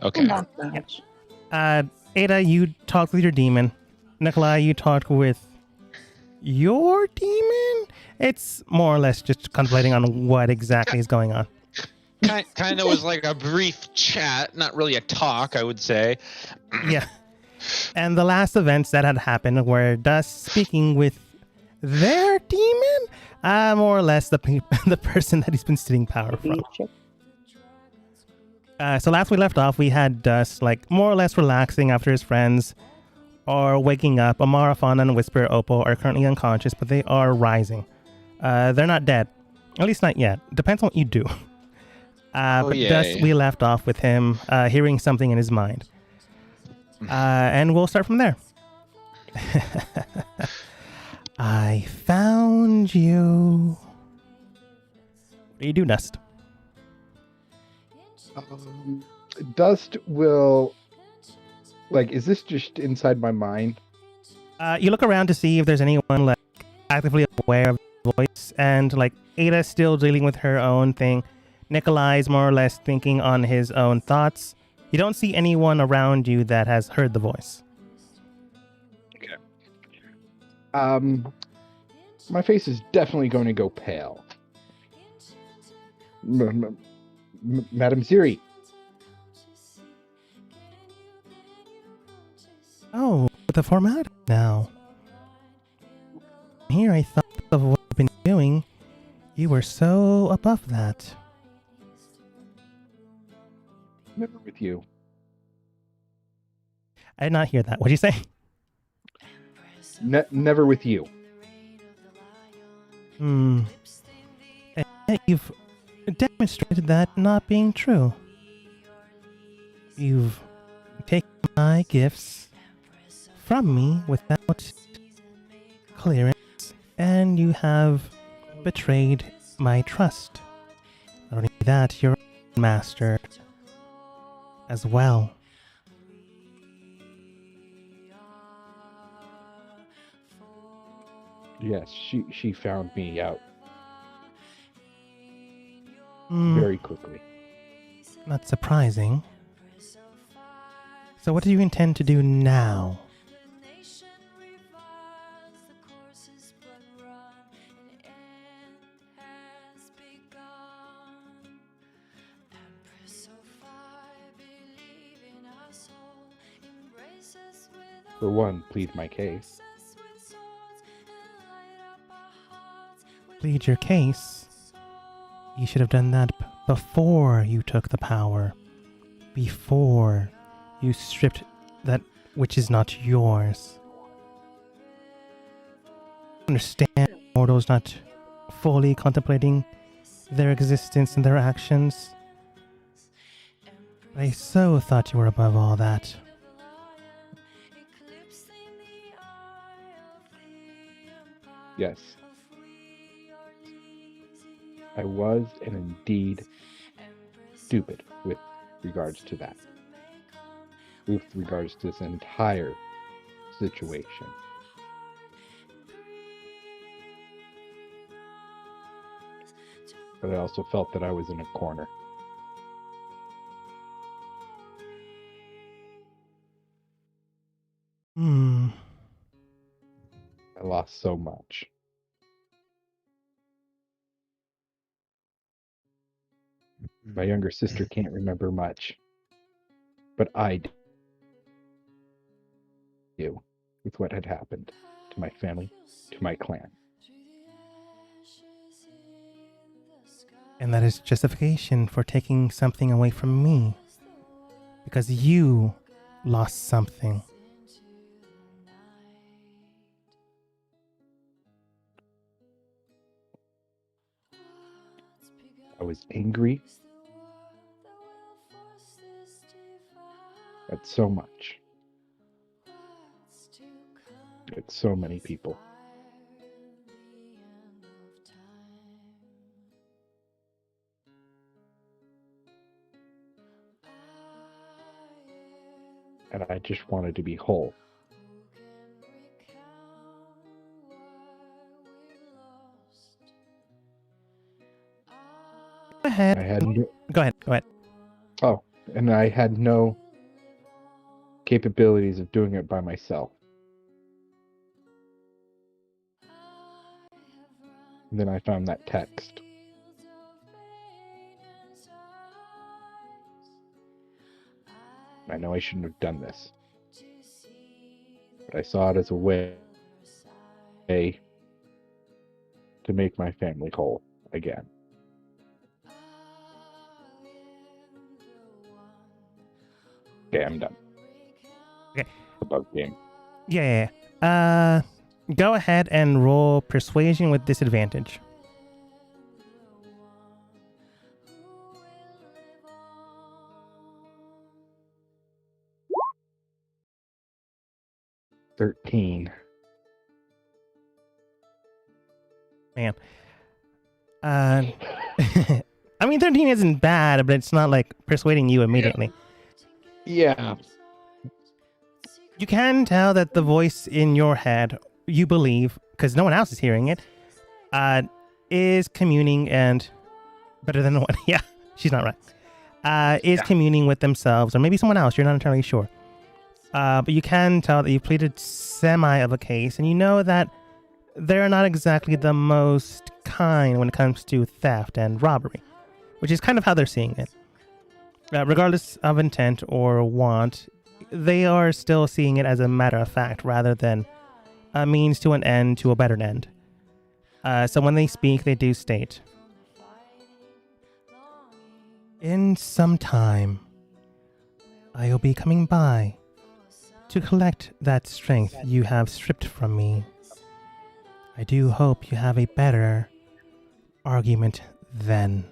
Okay. Not much. Ada, you talked with your demon. Nikolai, you talked with your demon? It's more or less just contemplating on what exactly is going on. Kind of was like a brief chat, not really a talk, I would say. Yeah. And the last events that had happened were Dust speaking with their demon? More or less the person that he's been stealing power from. So last we left off, we had Dust like more or less relaxing after his friends are waking up. Amara, Fauna, and Whisper Opal are currently unconscious, but they are rising. They're not dead. At least not yet. Depends on what you do. Dust, we left off with him hearing something in his mind. And we'll start from there. I found you. What do you do, Dust? Dust will... Like, is this just inside my mind? You look around to see if there's anyone like actively aware of the voice, and like Ada's still dealing with her own thing. Nikolai's more or less thinking on his own thoughts. You don't see anyone around you that has heard the voice. Okay. My face is definitely going to go pale. Madam Ziri. Oh, the format now. Here, I thought of what you've been doing. You were so above that. Never with you. I did not hear that. What did you say? Never with you. And you've demonstrated that not being true. You've taken my gifts from me without clearance, and you have betrayed my trust. Not only that, you're a master as well. Yes, she found me out very quickly. Not surprising. So what do you intend to do now? For one, plead my case. Plead your case? You should have done that before you took the power. Before you stripped that which is not yours. Understand mortals not fully contemplating their existence and their actions. I so thought you were above all that. Yes. I was, and indeed, stupid with regards to that. With regards to this entire situation. But I also felt that I was in a corner. I lost so much. My younger sister can't remember much. But I do. With what had happened to my family, to my clan. And that is justification for taking something away from me. Because you lost something. I was angry at so much. At so many people. And I just wanted to be whole. Go ahead. I hadn't. Go ahead. Oh, and I had no capabilities of doing it by myself. And then I found that text. I know I shouldn't have done this, but I saw it as a way to make my family whole again. Okay, I'm done. Okay. Above game. Yeah. Go ahead and roll Persuasion with disadvantage. $13. Man. I mean, 13 isn't bad, but it's not like persuading you immediately. Yeah. You can tell that the voice in your head, you believe, because no one else is hearing it, is communing and better than the one. Yeah, she's not right. Is communing with themselves, or maybe someone else. You're not entirely sure. But you can tell that you've pleaded semi of a case, and you know that they're not exactly the most kind when it comes to theft and robbery, which is kind of how they're seeing it. Regardless of intent or want, they are still seeing it as a matter of fact rather than a means to an end to a better end. So when they speak, they do state, "In some time, I will be coming by to collect that strength you have stripped from me. I do hope you have a better argument then."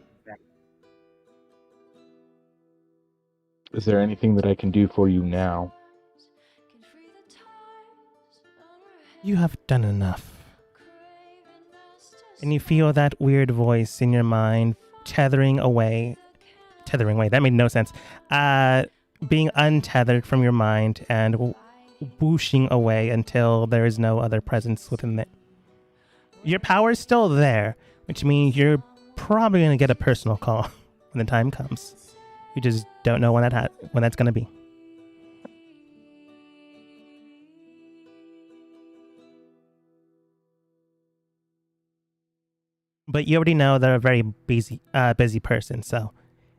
Is there anything that I can do for you now? You have done enough. And you feel that weird voice in your mind tethering away. That made no sense. Being untethered from your mind and whooshing away until there is no other presence within it. Your power is still there, which means you're probably going to get a personal call when the time comes. You just don't know when that's going to be. But you already know they're a very busy person, so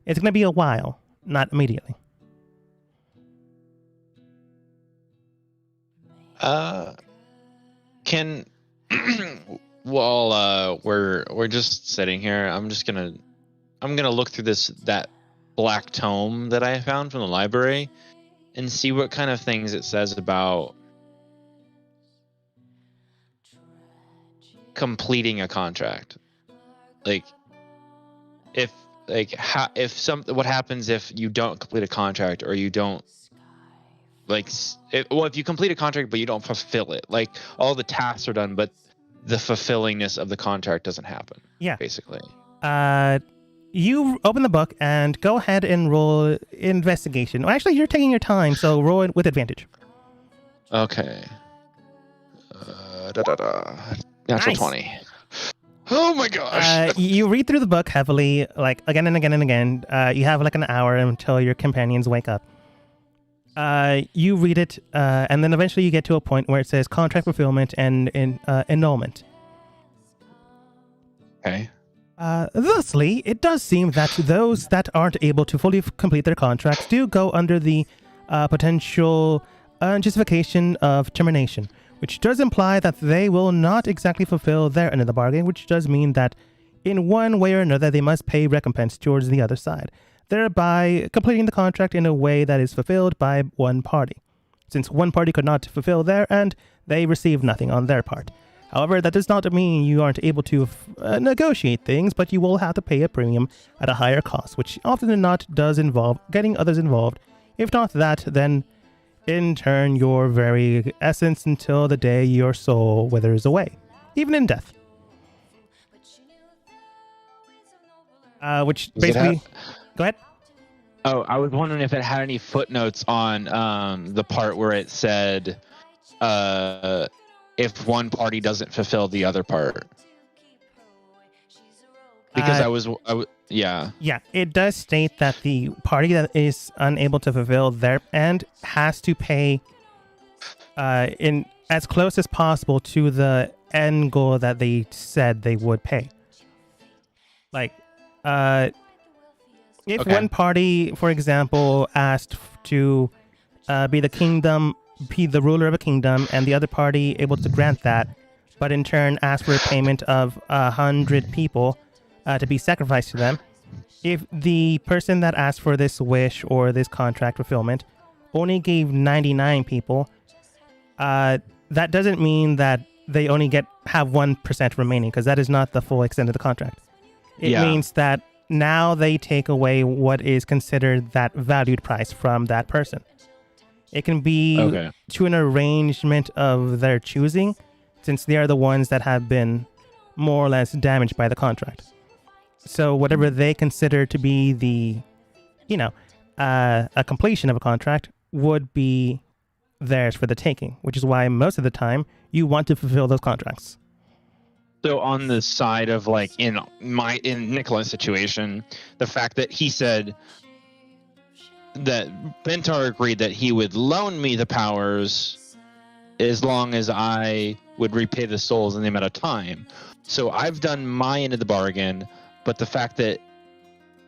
it's going to be a while, not immediately. Can while we're just sitting here, I'm gonna look through that black tome that I found from the library and see what kind of things it says about completing a contract. Like what happens if you don't complete a contract, or you don't if you complete a contract but you don't fulfill it, like all the tasks are done but the fulfillingness of the contract doesn't happen. Yeah. Basically. You open the book and go ahead and roll investigation. Well, actually, you're taking your time, so roll it with advantage. Okay. Natural Nice. 20. Oh my gosh. You read through the book heavily, like again and again and again. You have like an hour until your companions wake up. You read it, and then eventually you get to a point where it says contract fulfillment and annulment. Okay. Thusly, it does seem that those that aren't able to fully complete their contracts do go under the potential justification of termination, which does imply that they will not exactly fulfill their end of the bargain, which does mean that in one way or another they must pay recompense towards the other side, thereby completing the contract in a way that is fulfilled by one party. Since one party could not fulfill their end, they receive nothing on their part. However, that does not mean you aren't able to negotiate things, but you will have to pay a premium at a higher cost, which often than not does involve getting others involved. If not that, then in turn your very essence until the day your soul withers away, even in death. Which basically... Go ahead. Oh, I was wondering if it had any footnotes on the part where it said if one party doesn't fulfill the other part. Because yeah. Yeah, it does state that the party that is unable to fulfill their end has to pay in as close as possible to the end goal that they said they would pay. Like, if Okay. one party, for example, asked to be the ruler of a kingdom, and the other party able to grant that, but in turn asked for a payment of 100 people to be sacrificed to them. If the person that asked for this wish or this contract fulfillment only gave 99 people, that doesn't mean that they only have 1% remaining, because that is not the full extent of the contract. It means that now they take away what is considered that valued price from that person. It can be to an arrangement of their choosing, since they are the ones that have been more or less damaged by the contract. So whatever they consider to be the, a completion of a contract would be theirs for the taking, which is why most of the time you want to fulfill those contracts. So on the side of like in Nicola's situation, the fact that he said that Bentar agreed that he would loan me the powers as long as I would repay the souls in the amount of time. So I've done my end of the bargain, but the fact that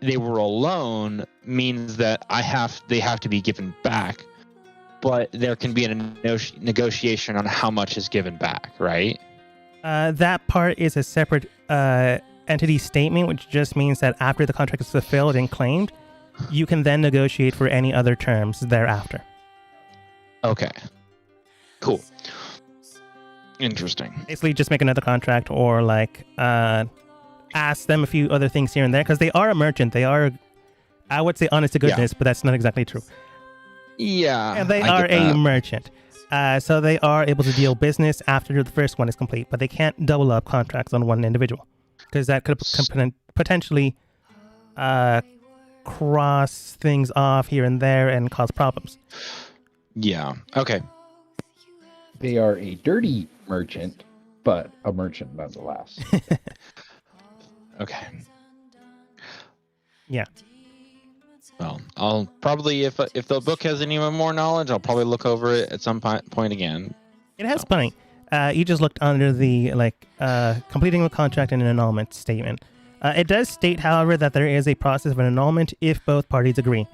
they were alone means that they have to be given back, but there can be a negotiation on how much is given back, right? That part is a separate entity statement, which just means that after the contract is fulfilled and claimed, you can then negotiate for any other terms thereafter. Okay. Cool. Interesting. Basically, just make another contract or ask them a few other things here and there, because they are a merchant. They are, I would say, honest to goodness, but that's not exactly true. Yeah. And they are a merchant. So they are able to deal business after the first one is complete, but they can't double up contracts on one individual, because that could potentially cross things off here and there and cause problems. Yeah. Okay. They are a dirty merchant, but a merchant nonetheless. Okay. Yeah. Well, I'll probably, if the book has any more knowledge, I'll probably look over it at some point again. It has plenty. You just looked under the completing the contract and an annulment statement. It does state, however, that there is a process of an annulment if both parties agree.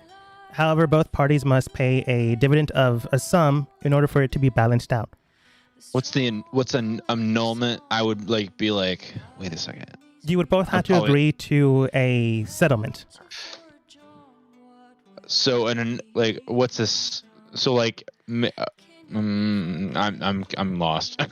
However, both parties must pay a dividend of a sum in order for it to be balanced out. What's an annulment? I would be like, wait a second. You would both have to agree to a settlement. So what's this? So I'm lost.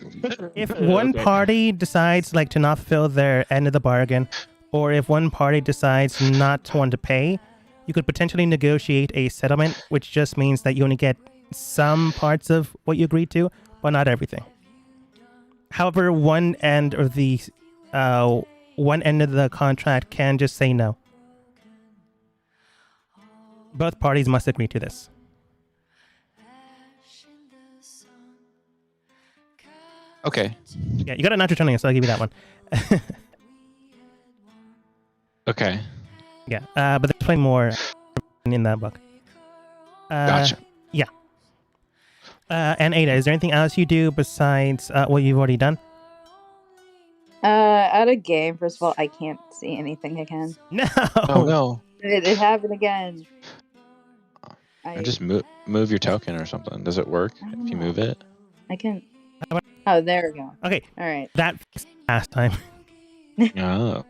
If one party decides to not fulfill their end of the bargain, or if one party decides not to want to pay, you could potentially negotiate a settlement, which just means that you only get some parts of what you agreed to, but not everything. However, one end of the contract can just say no. Both parties must agree to this. Okay. Yeah, you got a natural 20, so I'll give you that one. Okay. Yeah, but there's plenty more in that book. Gotcha. Yeah. And Ada, is there anything else you do besides what you've already done? At a game, first of all, I can't see anything again. No. Oh no. It happened again. I just move your token or something. Does it work if you move it? I can. Oh, there we go. Okay. All right. That last time. Oh.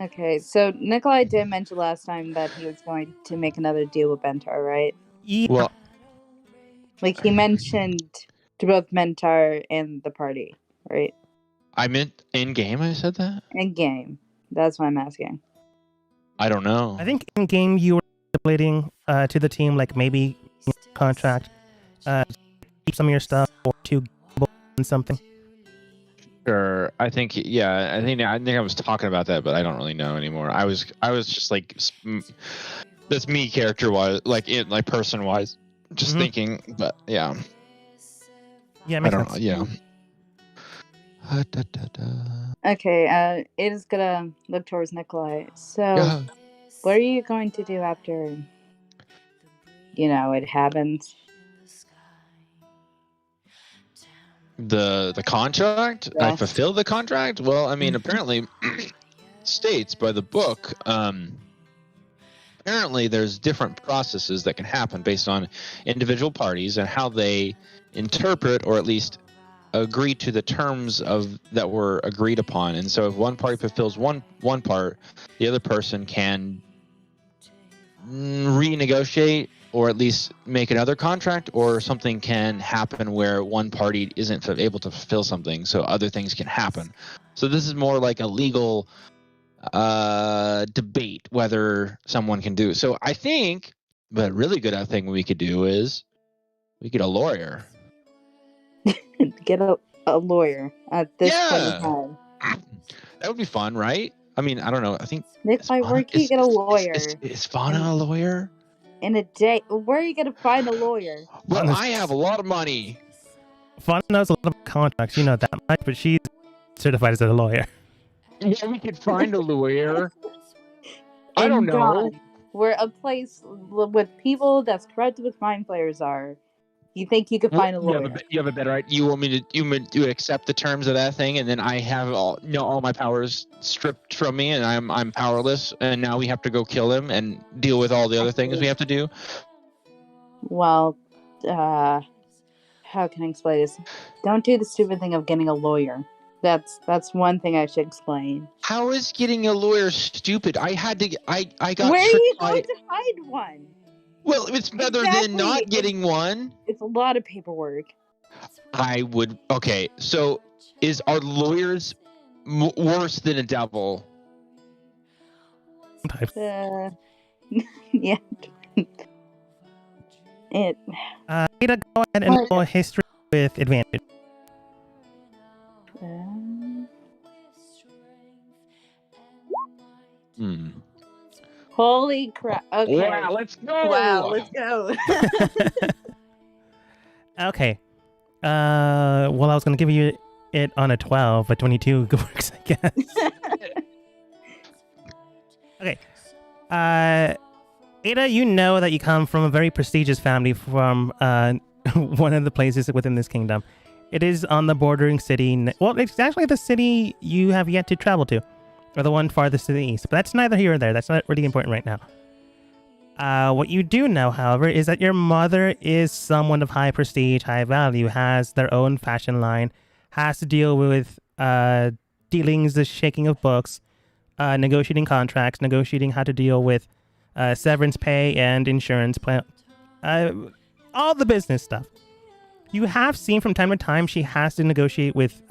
Okay, so Nikolai did mention last time that he was going to make another deal with Bentar, right? Yeah. Well, he mentioned to both Mentar and the party, right? I meant in game. I said that. In game. That's what I'm asking. I don't know. I think in game you were stipulating to the team maybe contract, keep some of your stuff or to gamble on something. Sure. I think I was talking about that, but I don't really know anymore. I was just that's me character wise, person wise, just thinking. But yeah. Yeah, it makes I don't sense. know. Yeah. Okay, it is gonna look towards Nikolai. So, what are you going to do after, it happens? The contract? I Yes. fulfill the contract? Well, I mean, apparently states by the book, apparently there's different processes that can happen based on individual parties and how they interpret or at least agree to the terms of that were agreed upon. And so if one party fulfills one part, the other person can renegotiate or at least make another contract, or something can happen where one party isn't able to fulfill something, so other things can happen. So this is more like a legal debate whether someone can do. So I think the really good thing we could do is we get a lawyer. Get a lawyer at this point in Yeah. time. That would be fun, right? I mean, I don't know. I think Nikolai, where can you get a lawyer? Is Fauna a lawyer? In a day, where are you gonna find a lawyer? Well, Fauna's- I have a lot of money. Fauna knows a lot about contracts, you know that much, but she's certified as a lawyer. Yeah, we could find a lawyer. I And don't know. God, where a place with people that's corrupted with mind flayers are. You think you could find a lawyer? You have a better idea. You want me to accept the terms of that thing, and then I have all my powers stripped from me, and I'm powerless, and now we have to go kill him and deal with all the other things we have to do. Well, how can I explain this? Don't do the stupid thing of getting a lawyer. That's one thing I should explain. How is getting a lawyer stupid? I got. Where are you going to find one? Well, it's better than not getting one. It's a lot of paperwork. I would. Okay, so are lawyers worse than a devil? Yeah. Ada, go ahead and roll history with advantage. Holy crap. Okay. Wow, let's go. Wow, let's go. Okay. Well, I was going to give you it on a 12, but 22 works, I guess. Okay. Ada, you know that you come from a very prestigious family from one of the places within this kingdom. It is on the bordering city. Well, it's actually the city you have yet to travel to, or the one farthest to the east. But that's neither here or there. That's not really important right now. What you do know, however, is that your mother is someone of high prestige, high value, has their own fashion line, has to deal with dealings, the shaking of books, negotiating contracts, negotiating how to deal with severance pay and insurance plan, all the business stuff. You have seen from time to time she has to negotiate with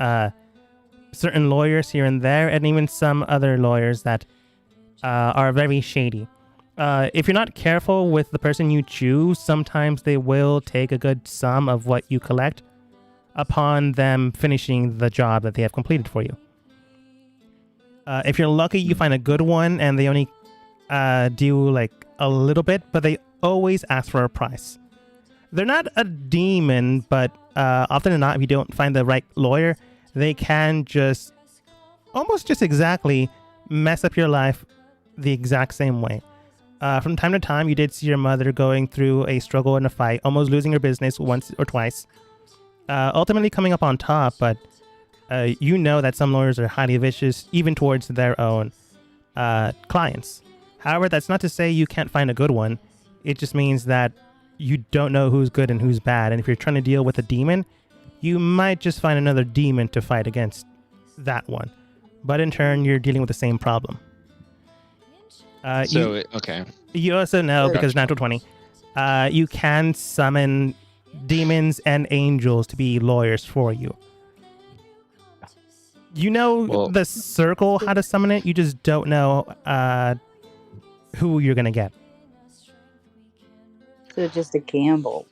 certain lawyers here and there, and even some other lawyers that are very shady. If you're not careful with the person you choose, sometimes they will take a good sum of what you collect upon them finishing the job that they have completed for you. If you're lucky, you find a good one and they only do like a little bit, but they always ask for a price. They're not a demon, but often than not, if you don't find the right lawyer, they can just exactly mess up your life the exact same way. From time to time, you did see your mother going through a struggle and a fight, almost losing her business once or twice, ultimately coming up on top, but you know that some lawyers are highly vicious, even towards their own clients. However, that's not to say you can't find a good one. It just means that you don't know who's good and who's bad, and if you're trying to deal with a demon, you might just find another demon to fight against that one. But in turn, you're dealing with the same problem. Okay. You also know, because natural 20, you can summon demons and angels to be lawyers for you. You know the circle, how to summon it, you just don't know who you're going to get. So it's just a gamble.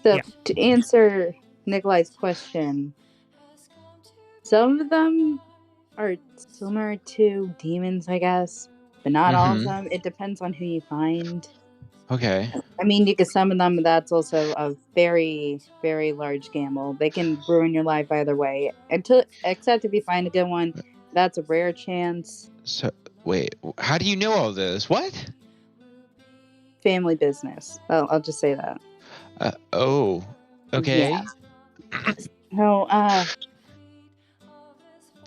So to answer Nikolai's question, some of them are similar to demons, I guess, but not all of them. It depends on who you find. Okay. I mean, you can summon them, but that's also a very, very large gamble. They can ruin your life either way. Except if you find a good one, that's a rare chance. So wait, how do you know all this? What? Family business. I'll just say that. Oh. Okay. Yeah. So,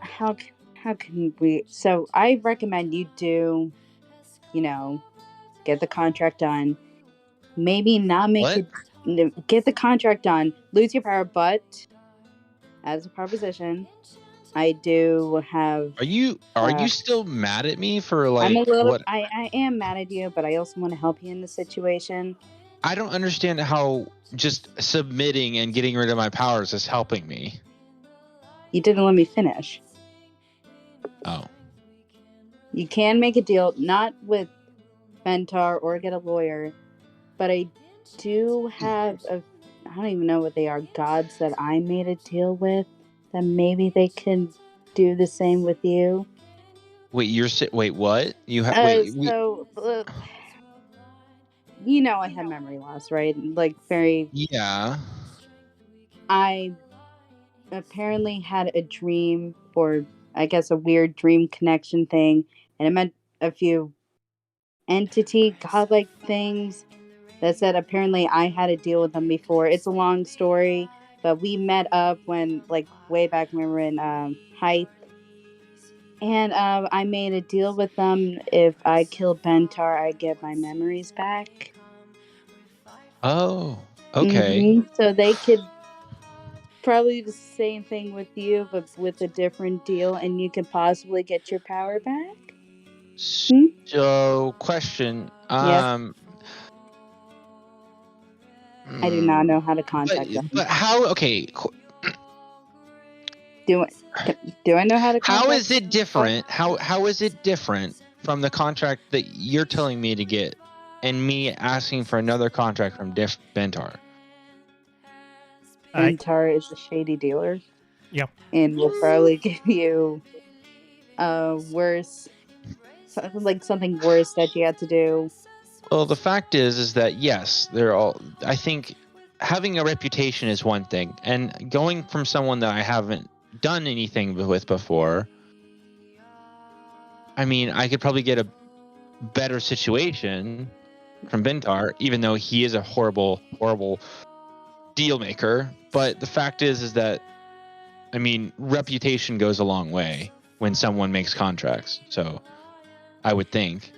how can we? So I recommend you do, get the contract done. Maybe not make What? it. Get the contract done. Lose your power, but as a proposition, I do have. Are you still mad at me for I'm a like little. what? I am mad at you, but I also want to help you in this situation. I don't understand how just submitting and getting rid of my powers is helping me. You didn't let me finish. Oh. You can make a deal, not with Ventar or get a lawyer, but I do have I don't even know what they are, gods that I made a deal with, that maybe they can do the same with you. Wait, wait, what? I had memory loss, right? Like Yeah. I apparently had a dream, or I guess a weird dream connection thing, and it meant a few godlike things that said apparently I had to deal with them before. It's a long story, but we met up when, like, way back when we were in Hythe. And I made a deal with them. If I kill Bentar, I get my memories back. Oh, okay. So they could probably do the same thing with you, but with a different deal, and you could possibly get your power back. So, question. Yes. I do not know how to contact them. But how? Okay. Do I know how to contact How is it different? How is it different from the contract that you're telling me to get, and me asking for another contract from Bentar? Bentar is a shady dealer. Yep. And will probably give you something worse that you had to do. Well, the fact is that yes, they're all. I think having a reputation is one thing, and going from someone that I haven't done anything with before. I mean, I could probably get a better situation from Bentar, even though he is a horrible, horrible deal maker. But the fact is that, I mean, reputation goes a long way when someone makes contracts. So, I would think.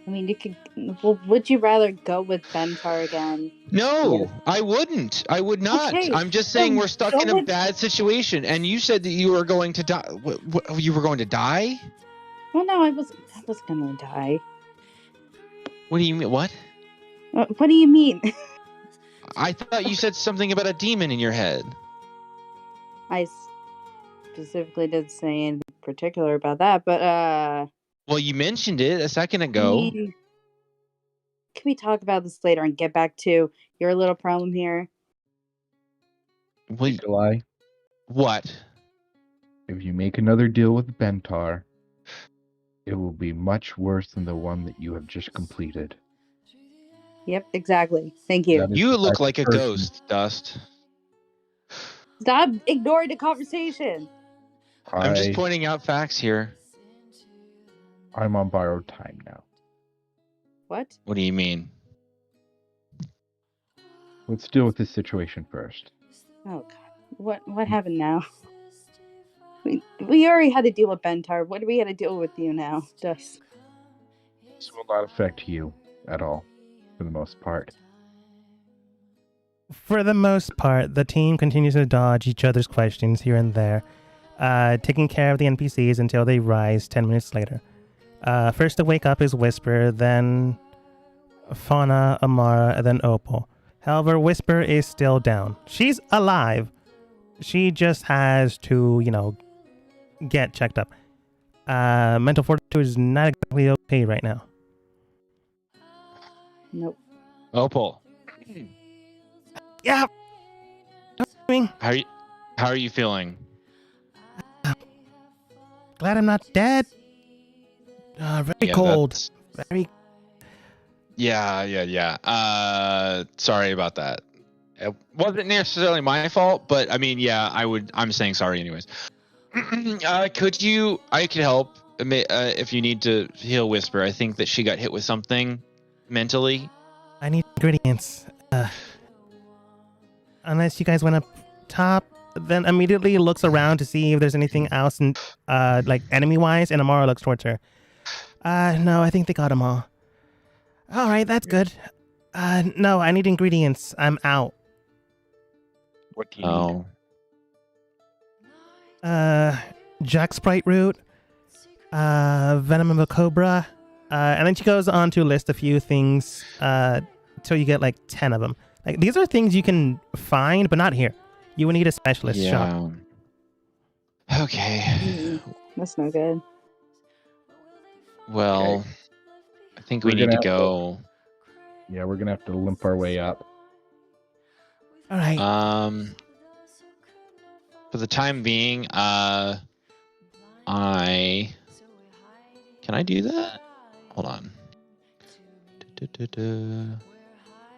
I mean, you could. Well, would you rather go with Bentar again? No, I wouldn't. I would not. Okay, I'm just saying we're stuck in a bad situation, and you said that you were going to die. You were going to die? Well, no, I was going to die. What do you mean? What? What do you mean? I thought you said something about a demon in your head. I specifically didn't say anything particular about that, but Well, you mentioned it a second ago. Can we talk about this later and get back to your little problem here? July. What? If you make another deal with Bentar, it will be much worse than the one that you have just completed. Yep, exactly. Thank you. You look like a ghost, Dust. Stop ignoring the conversation. I'm just pointing out facts here. I'm on borrowed time now. What? What do you mean? Let's deal with this situation first. Oh God, what happened now? We already had to deal with Bentar. What do we have to deal with you now, Dust? This will not affect you at all, for the most part. For the most part, the team continues to dodge each other's questions here and there, taking care of the NPCs until they rise 10 minutes later. First to wake up is Whisper, then Fauna, Amara, and then Opal. However, Whisper is still down. She's alive. She just has to, get checked up. Mental fortitude is not exactly okay right now. Nope. Opal. Yeah. How are you feeling? Glad I'm not dead. Very cold. Very Yeah. Sorry about that. It wasn't necessarily my fault, but I mean, yeah, I'm saying sorry anyways. I could help if you need to heal Whisper. I think that she got hit with something mentally. I need ingredients. Unless you guys went up top, then immediately looks around to see if there's anything else, like enemy-wise, and Amara looks towards her. No, I think they got them all. All right, that's good. No, I need ingredients. I'm out. What do you need? Jack Sprite root, venom of a cobra, and then she goes on to list a few things till you get like 10 of them. Like these are things you can find, but not here. You would need a specialist shop. Okay. That's no good. Well, Okay. I think we need to go. Yeah, we're gonna have to limp our way up. All right. For the time being, can I do that? Hold on.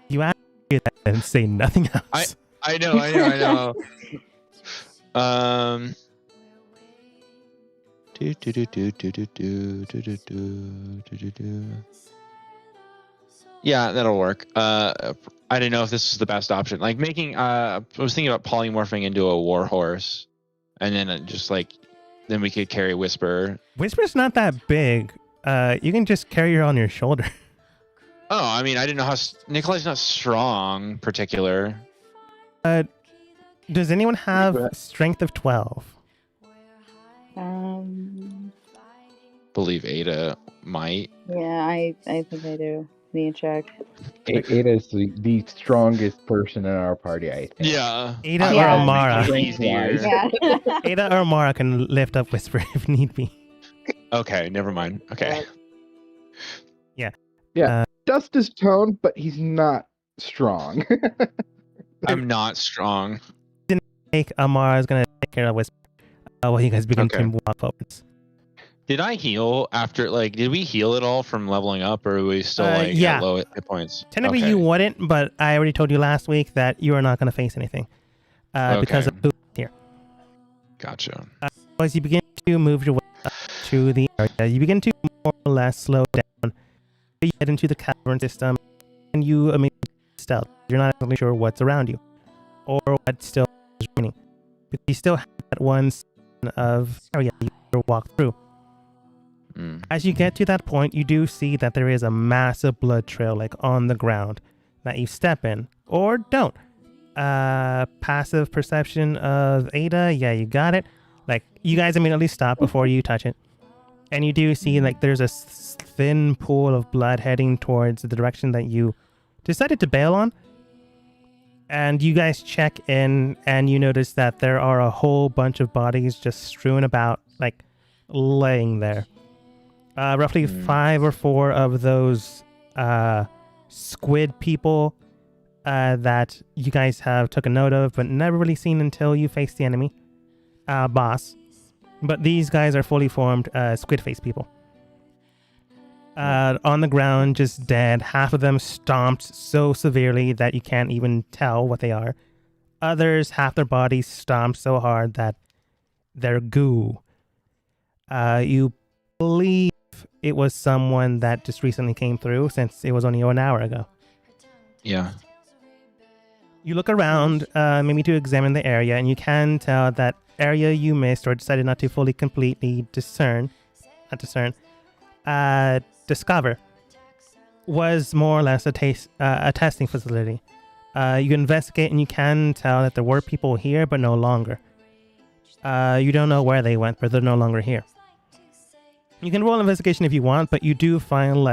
You ask that and say nothing else. I know. Yeah, that'll work. I didn't know if this was the best option. Like making, I was thinking about polymorphing into a warhorse, and then then we could carry Whisper. Whisper's not that big. You can just carry her on your shoulder. Oh, I mean, I didn't know how Nikolai's not strong, particular. Does anyone have strength of 12? Believe Ada might. Yeah, I think I do. Me and check. Ada is the strongest person in our party, I think. Yeah. Ada or Yeah. Amara. Easier. Yeah. Ada or Amara can lift up Whisper if need be. Okay, never mind. Okay. Dust is toned, but he's not strong. I'm not strong. Amara's gonna take care of Whisper while you guys begin to walk forwards. Did I heal after, did we heal at all from leveling up, or are we still, at low hit points? Technically, you wouldn't, but I already told you last week that you are not going to face anything because of who's here. Gotcha. As you begin to move your way up to the area, you begin to more or less slow down. You head into the cavern system, and you immediately stealth. You're not really sure what's around you, or what still is remaining. But you still have that one of area you walk through. As you get to that point, you do see that there is a massive blood trail on the ground that you step in or don't. Passive perception of Ada, yeah, you got it. You guys immediately stop before you touch it, and you do see there's a thin pool of blood heading towards the direction that you decided to bail on. And you guys check in, and you notice that there are a whole bunch of bodies just strewn about, laying there. Roughly 5 or 4 of those squid people that you guys have took a note of, but never really seen until you face the enemy boss. But these guys are fully formed squid face people. On the ground, just dead. Half of them stomped so severely that you can't even tell what they are. Others, half their bodies stomped so hard that they're goo. You believe it was someone that just recently came through, since it was only an hour ago. Yeah. You look around, maybe to examine the area, and you can tell that area you missed or decided not to fully completely discover was more or less a testing facility. You investigate, and you can tell that there were people here, but no longer. You don't know where they went, but they're no longer here. You can roll investigation if you want, but you do find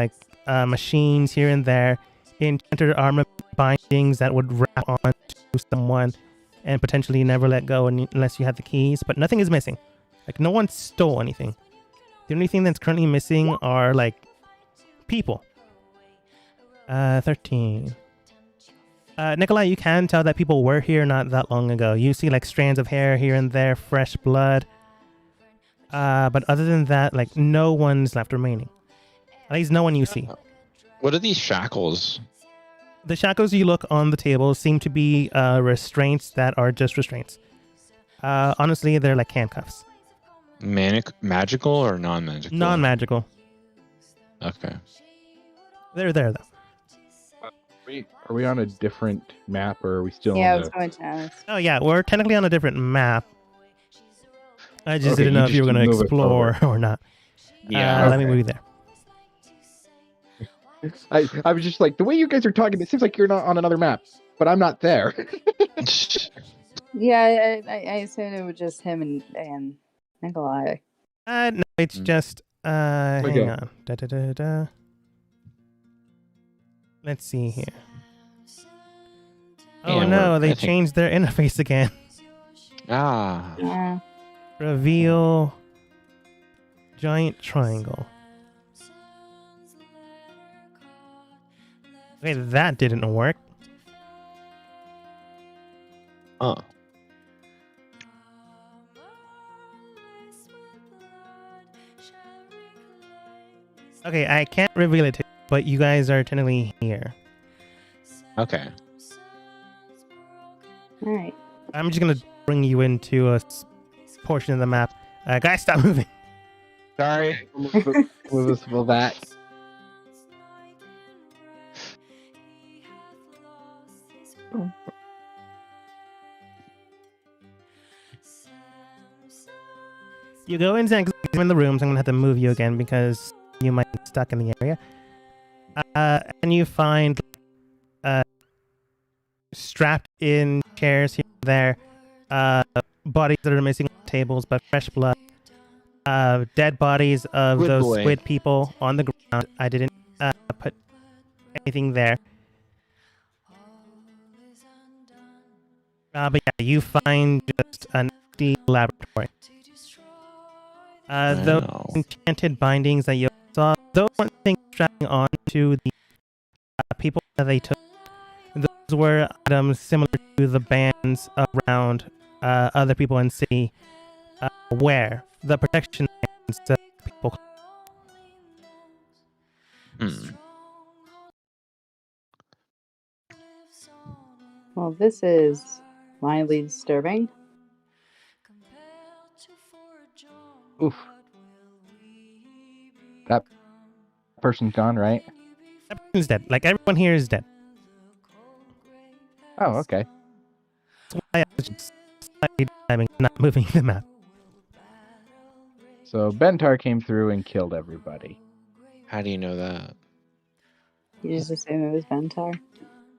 machines here and there, enchanted armor bindings that would wrap onto someone and potentially never let go unless you had the keys, but nothing is missing. No one stole anything. The only thing that's currently missing are people. 13. Nikolai, you can tell that people were here not that long ago. You see strands of hair here and there, fresh blood. But other than that, no one's left remaining. At least no one you see. What are these shackles? The shackles you look on the table seem to be restraints that are just restraints. Honestly, they're like handcuffs. Magical or non-magical? Non-magical. Okay. They're there though. Are we on a different map, or are we still Yeah, I on was the? going to ask. Oh yeah, we're technically on a different map. I just Okay, didn't you know if you were just going to move it explore or not. Yeah. Let me Okay. move you there. I was just like, the way you guys are talking, it seems like you're not on another map, but I'm not there. Yeah, I assumed it was just him and Nikolai. No, it's just hang Okay. on. Da. Let's see here. Oh Yeah, no, they I think- changed their interface again. Ah. Yeah. Reveal giant triangle. Okay, that didn't work. Oh. Okay, I can't reveal it to you, but you guys are technically here. Okay. All right. I'm just gonna bring you into a portion of the map. Guys, stop moving. Sorry. Move us back. You go in and examine the rooms. I'm gonna have to move you again because you might be stuck in the area. And you find strapped in chairs here and there, bodies that are missing on tables, but fresh blood. Dead bodies of Good those boy. squid people on the ground. I didn't put anything there. But yeah, you find just an empty laboratory. Those Wow. enchanted bindings that you saw, those weren't things strapping on to the people that they took. Those were items similar to the bands around other people in the city wear. The protection bands that people. Hmm. Well, this is mildly disturbing. Oof. That person's gone, right? That person's dead. Like everyone here is dead. Oh, okay. That's why I was just slightly diving, not moving the map. So Bentar came through and killed everybody. How do you know that? You just assume it was Bentar.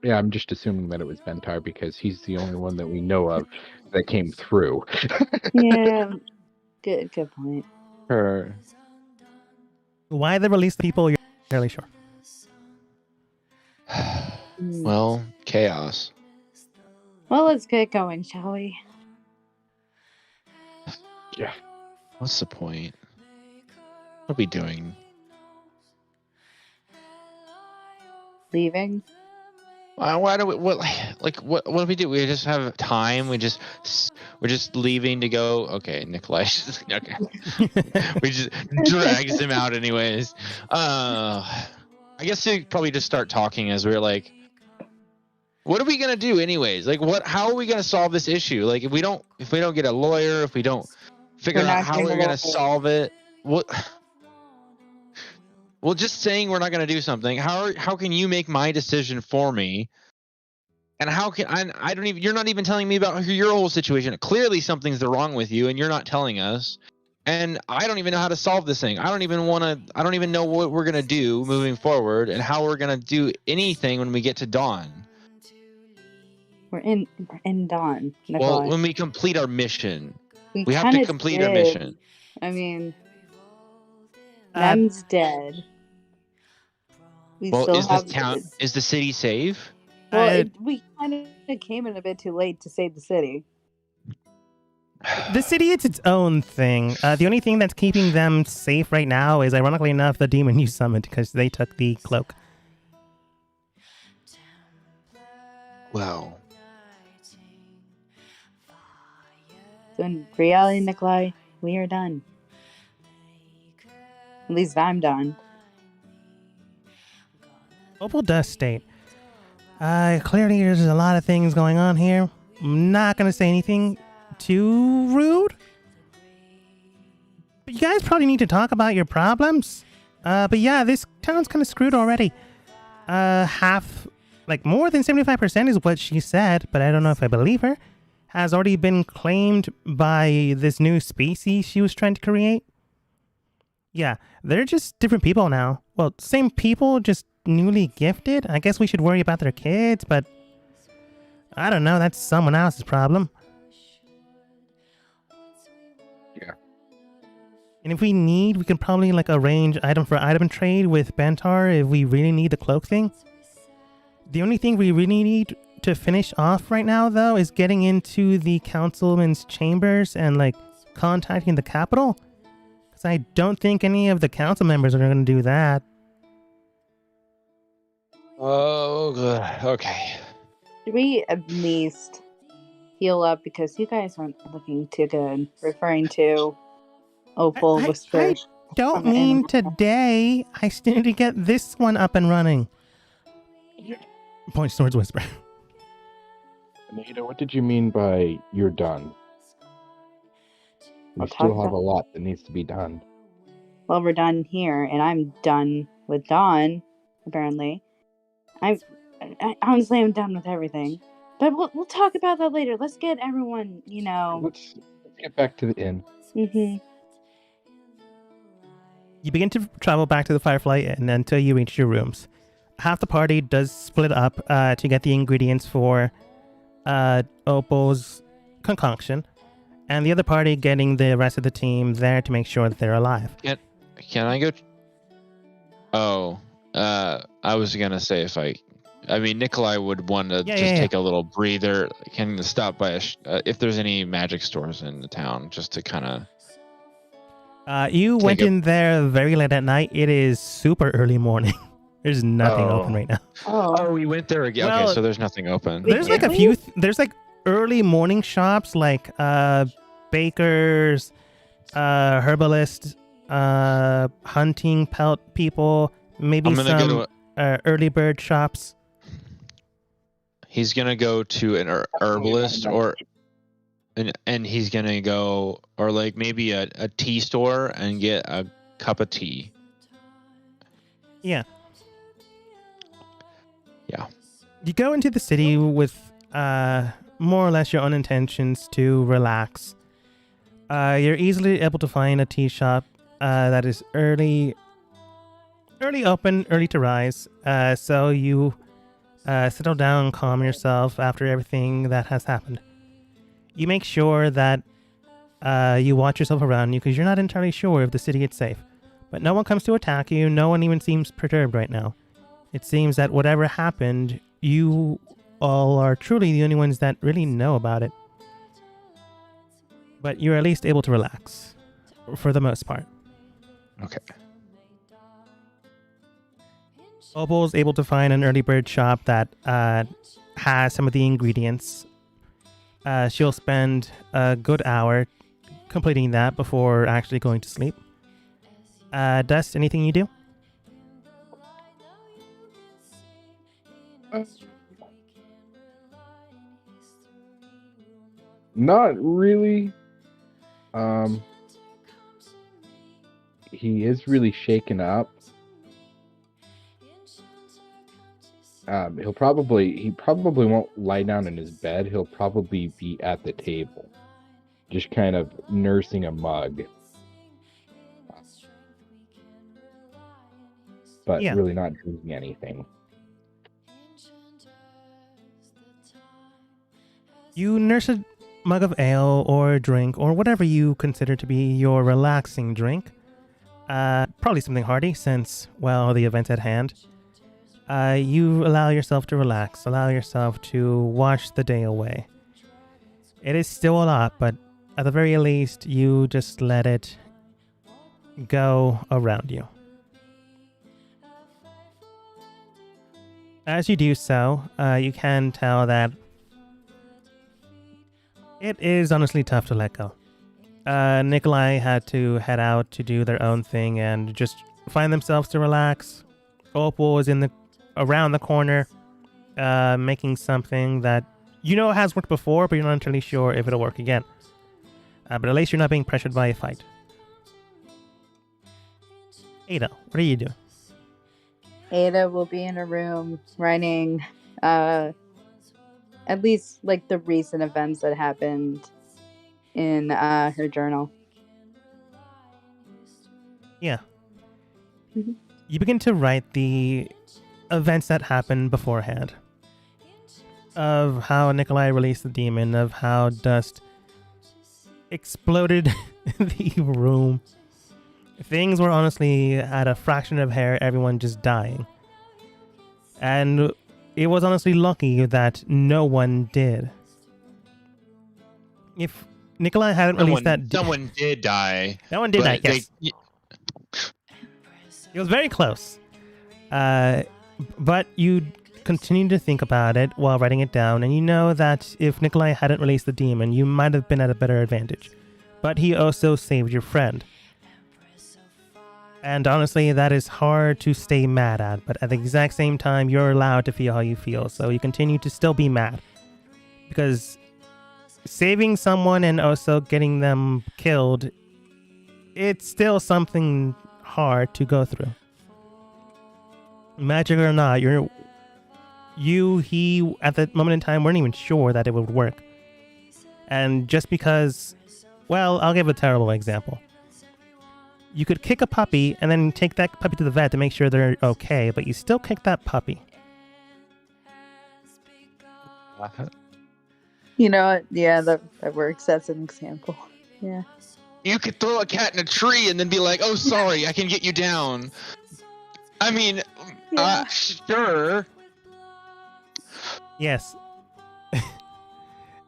Yeah, I'm just assuming that it was Bentar because he's the only one that we know of that came through. Yeah. Good point. Her. Why they released the people, you're not entirely sure. Well, chaos. Well, let's get going, shall we? Yeah. What's the point? What are we doing? Leaving? Why do we? What do we do? We just have time. We're just leaving to go. Okay, Nikolai. Okay. We just drags him out anyways. I guess we probably just start talking as we're like, what are we gonna do anyways? Like, how are we gonna solve this issue? Like, if we don't get a lawyer, if we don't figure We're out not how getting we're a gonna lawyer. solve it, what? Well, just saying we're not gonna do something. How can you make my decision for me? And how can I don't even, you're not even telling me about your whole situation. Clearly something's wrong with you and you're not telling us. And I don't even know how to solve this thing. I don't even know what we're going to do moving forward and how we're going to do anything when we get to dawn. We're in Dawn, Nikolai. Well, when we complete our mission, we have to kinda complete our did. mission. I mean, Uh, Nem's dead. We Well, still is have the city safe? Well, we kind of came in a bit too late to save the city. The city is its own thing. The only thing that's keeping them safe right now is, ironically enough, the demon you summoned because they took the cloak. Well, So in reality, Nikolai, we are done. At least I'm done. Opal does state, clearly there's a lot of things going on here. I'm not going to say anything too rude. But you guys probably need to talk about your problems. But yeah, this town's kind of screwed already. More than 75% is what she said, but I don't know if I believe her, has already been claimed by this new species she was trying to create. Yeah, they're just different people now. Well, same people, just newly gifted. I guess we should worry about their kids, but I don't know, that's someone else's problem. Yeah. And if we need, we can probably arrange item for item trade with Bentar if we really need the cloak thing. The only thing we really need to finish off right now, though, is getting into the councilman's chambers and contacting the capital. Because I don't think any of the council members are going to do that. Oh, okay. Should we at least heal up because you guys aren't looking too good? Referring to Opal Whisper. I don't mean today. I still need to get this one up and running. Points towards Whisper. Anita, what did you mean by you're done? We still have a lot that needs to be done. Well, we're done here, and I'm done with Dawn, apparently. Honestly, I'm done with everything. But we'll talk about that later. Let's get everyone, Let's get back to the inn. Mm-hmm. You begin to travel back to the Firefly Inn until you reach your rooms. Half the party does split up to get the ingredients for Opal's concoction, and the other party getting the rest of the team there to make sure that they're alive. Can I go? I was gonna say Nikolai would want to take a little breather. Can you stop by if there's any magic stores in the town, just to kind of. You went in there very late at night. It is super early morning. There's nothing open right now. Oh, we went there again. Well, okay, so there's nothing open. There's a few. There's early morning shops like bakers, herbalists, hunting pelt people, maybe some early bird shops. He's gonna go to an herbalist and he's gonna go maybe a tea store and get a cup of tea. Yeah. Yeah. You go into the city with more or less your own intentions to relax. You're easily able to find a tea shop that is early open, early to rise. So you settle down, calm yourself after everything that has happened. You make sure that you watch yourself around you because you're not entirely sure if the city is safe. But no one comes to attack you. No one even seems perturbed right now. It seems that whatever happened, you all are truly the only ones that really know about it. But you're at least able to relax, for the most part. Okay. Opal's able to find an early bird shop that has some of the ingredients. She'll spend a good hour completing that before actually going to sleep. Dust, anything you do? Not really. He is really shaken up. He probably won't lie down in his bed. He'll probably be at the table, just kind of nursing a mug. But really not drinking anything. You nurse a mug of ale or drink or whatever you consider to be your relaxing drink. Probably something hearty since, the event's at hand. You allow yourself to relax, allow yourself to wash the day away. It is still a lot, but at the very least, you just let it go around you. As you do so, you can tell that it is honestly tough to let go. Nikolai had to head out to do their own thing and just find themselves to relax. Opal is in the around the corner, making something that you know has worked before, but you're not entirely sure if it'll work again. But at least you're not being pressured by a fight. Ada, what are you doing? Ada will be in a room writing at least like the recent events that happened in her journal. Yeah. Mhm. You begin to write the events that happened beforehand. Of how Nikolai released the demon, of how dust exploded the room. Things were honestly at a fraction of hair, everyone just dying. And it was honestly lucky that no one did. If Nikolai hadn't released that... Someone did die. Someone did die, yes. It was very close. But you continue to think about it while writing it down, and you know that if Nikolai hadn't released the demon, you might have been at a better advantage. But he also saved your friend. And honestly, that is hard to stay mad at, but at the exact same time, you're allowed to feel how you feel, so you continue to still be mad. Because saving someone and also getting them killed, it's still something hard to go through. Magic or not, he, at that moment in time, weren't even sure that it would work. And just because, well, I'll give a terrible example. You could kick a puppy and then take that puppy to the vet to make sure they're okay, but you still kick that puppy. You know what? Yeah, that works. That's an example. Yeah. You could throw a cat in a tree and then be like, "Oh, sorry, I can get you down." I mean, Yeah. sure. Yes.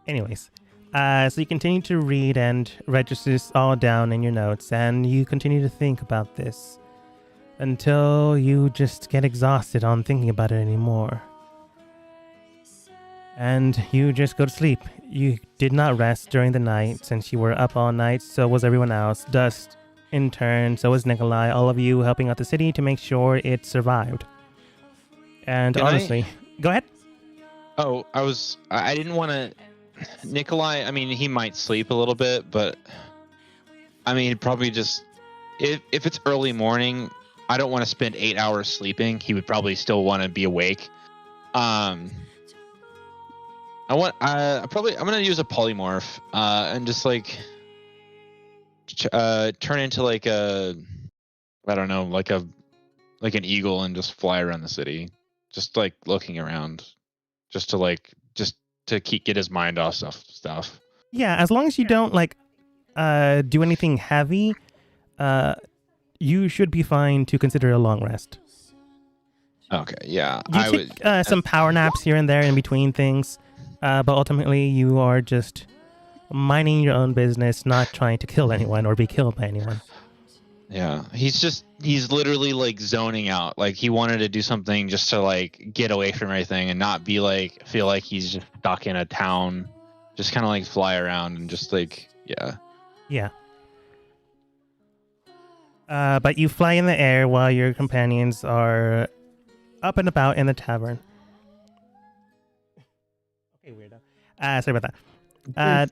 Anyways, so you continue to read and register this all down in your notes, and you continue to think about this until you just get exhausted on thinking about it anymore. And you just go to sleep. You did not rest during the night since you were up all night, so was everyone else. Dust, in turn, so was Nikolai, all of you helping out the city to make sure it survived. And honestly, go ahead. Oh, I didn't want to... Nikolai, I mean, he might sleep a little bit, but I mean, probably just... If it's early morning, I don't want to spend 8 hours sleeping. He would probably still want to be awake. I'm gonna use a polymorph and just like turn into like a, I don't know, like an eagle and just fly around the city, just like looking around, just to get his mind off stuff. Yeah, as long as you don't like do anything heavy, you should be fine to consider a long rest. Okay, yeah. You take some power naps here and there in between things, but ultimately you are just minding your own business, not trying to kill anyone or be killed by anyone. Yeah, he's literally like zoning out. Like he wanted to do something just to like get away from everything and not be like, feel like he's just stuck in a town, just kind of like fly around and just like, yeah. Yeah. But you fly in the air while your companions are up and about in the tavern. Okay, weirdo. Sorry about that.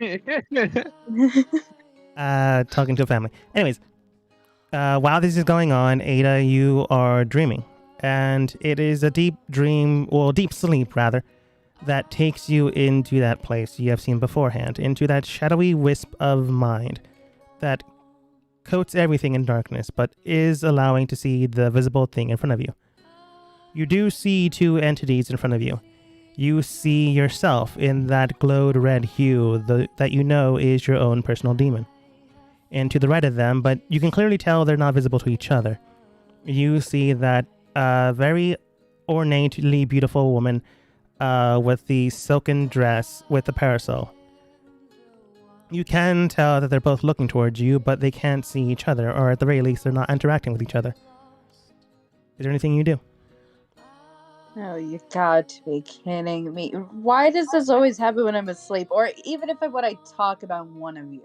Talking to a family. Anyways, while this is going on, Ada, you are dreaming. And it is a deep dream, well, deep sleep, rather, that takes you into that place you have seen beforehand, into that shadowy wisp of mind that coats everything in darkness, but is allowing to see the visible thing in front of you. You do see two entities in front of you. You see yourself in that glowed red hue that you know is your own personal demon. And to the right of them, but you can clearly tell they're not visible to each other, you see that very ornately beautiful woman with the silken dress with the parasol. You can tell that they're both looking towards you, but they can't see each other, or at the very least, they're not interacting with each other. Is there anything you do? Oh, you got to be kidding me. Why does this always happen when I'm asleep? Or even when I talk about one of you?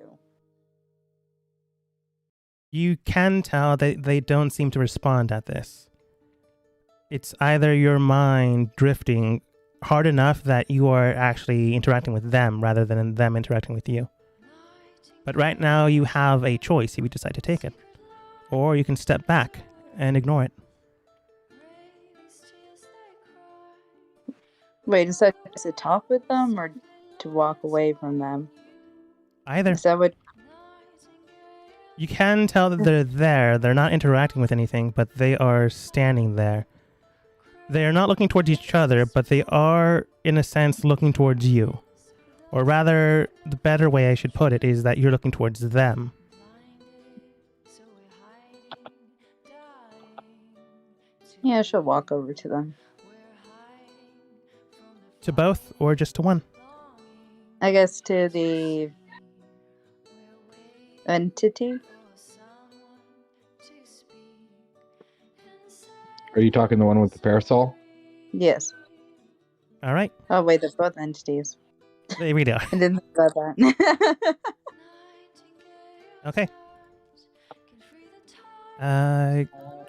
You can tell that they don't seem to respond at this. It's either your mind drifting hard enough that you are actually interacting with them rather than them interacting with you. But right now you have a choice if you decide to take it. Or you can step back and ignore it. Wait, is that to talk with them or to walk away from them? Either. Is that what? You can tell that they're there. They're not interacting with anything, but they are standing there. They are not looking towards each other, but they are, in a sense, looking towards you. Or rather, the better way I should put it is that you're looking towards them. Yeah, she'll walk over to them. To both, or just to one? I guess to the entity. Are you talking the one with the parasol? Yes. All right. Oh wait, they're both entities. There we go. I didn't think about that. Okay.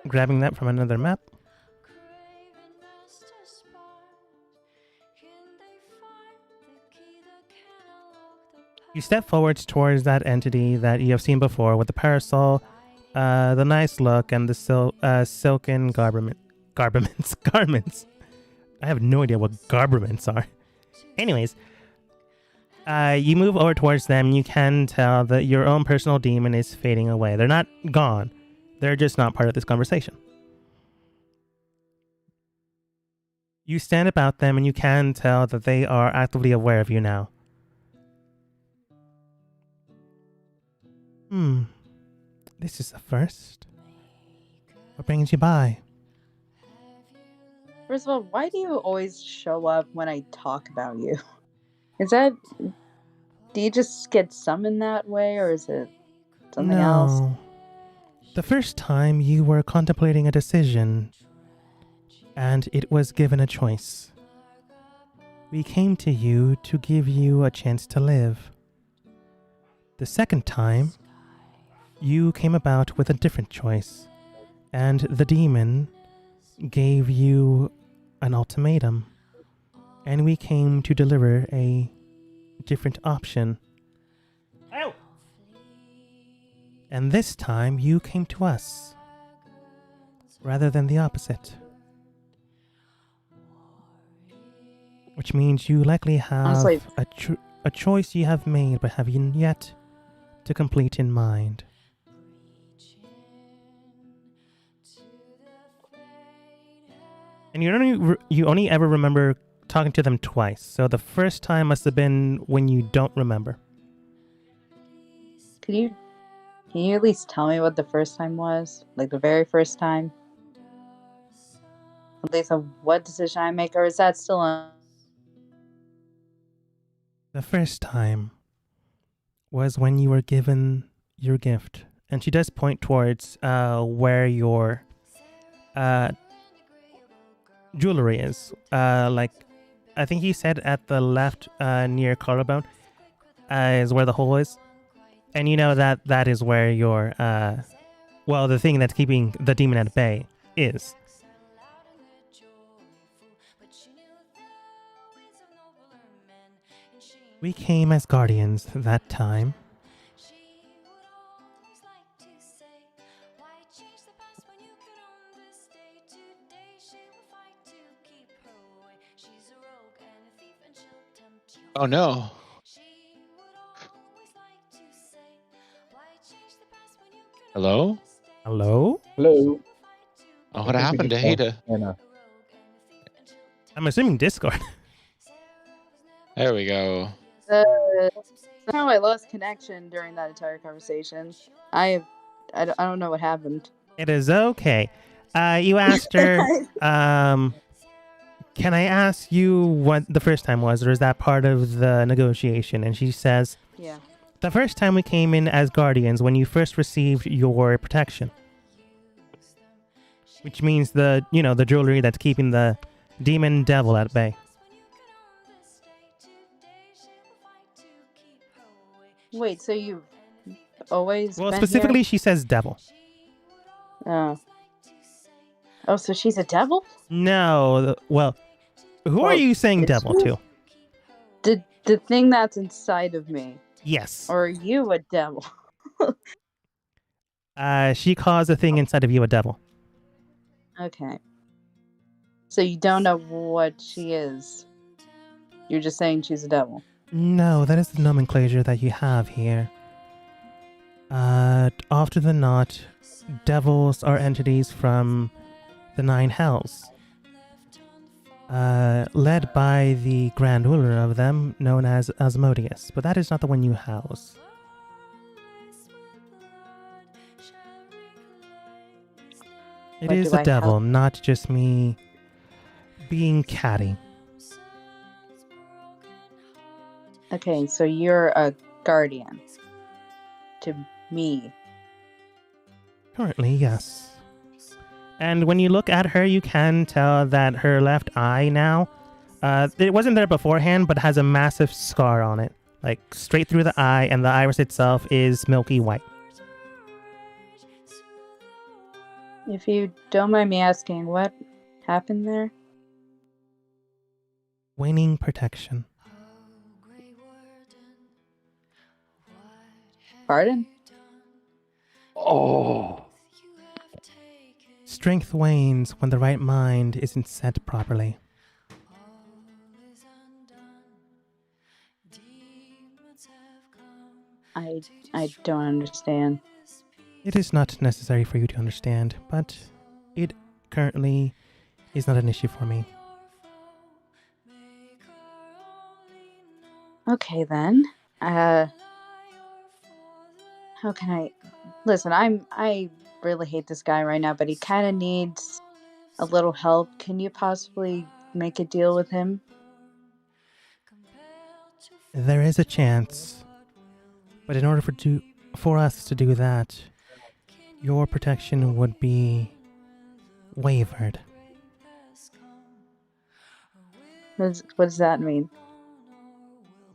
Grabbing that from another map. You step forwards towards that entity that you have seen before with the parasol, the nice look, and the silken garments. I have no idea what garments are. Anyways, you move over towards them. You can tell that your own personal demon is fading away. They're not gone. They're just not part of this conversation. You stand about them and you can tell that they are actively aware of you now. This is a first. What brings you by? First of all, why do you always show up when I talk about you? Is that... Do you just get summoned that way, or is it something else? No. The first time you were contemplating a decision, and it was given a choice. We came to you to give you a chance to live. The second time, you came about with a different choice, and the demon gave you an ultimatum, and we came to deliver a different option. Ow! And this time you came to us, rather than the opposite. Which means you likely have Honestly, a choice you have made but have yet to complete in mind. And you only ever remember talking to them twice. So the first time must have been when you don't remember. can you at least tell me what the first time was? Like the very first time? At least of what decision I make, or is that still on? The first time was when you were given your gift. And she does point towards where your jewelry is. Like, I think you said at the left near collarbone is where the hole is. And you know that is where your, the thing that's keeping the demon at bay is. We came as guardians that time. Oh no. Hello? Hello? Hello. Oh, what happened to Ada? Anna. I'm assuming Discord. There we go. Somehow I lost connection during that entire conversation. I don't know what happened. It is okay. You asked her, can I ask you what the first time was, or is that part of the negotiation? And she says, Yeah. the first time we came in as guardians when you first received your protection. Which means the jewelry that's keeping the demon devil at bay. Wait, so you've always Well, been specifically here? she says devil. Oh. Oh, so she's a devil? No, well, who are Well, you saying it's devil you. to? The thing that's inside of me. Yes. Or are you a devil? She calls the thing inside of you a devil. Okay. So you don't know what she is. You're just saying she's a devil. No, that is the nomenclature that you have here. Often than not, devils are entities from the nine hells. Led by the grand ruler of them, known as Asmodeus. But that is not the one you house. It What is do the I devil, house? not just me being catty. Okay, so you're a guardian to me. Currently, yes. And when you look at her, you can tell that her left eye now, it wasn't there beforehand, but has a massive scar on it. Like, straight through the eye, and the iris itself is milky white. If you don't mind me asking, what happened there? Waning protection. Pardon? Oh, Strength wanes when the right mind isn't set properly. I don't understand. It is not necessary for you to understand, but it currently is not an issue for me. Okay then. How can I listen, I really hate this guy right now, but he kinda needs a little help. Can you possibly make a deal with him? There is a chance, but in order for us to do that, your protection would be wavered. What does that mean?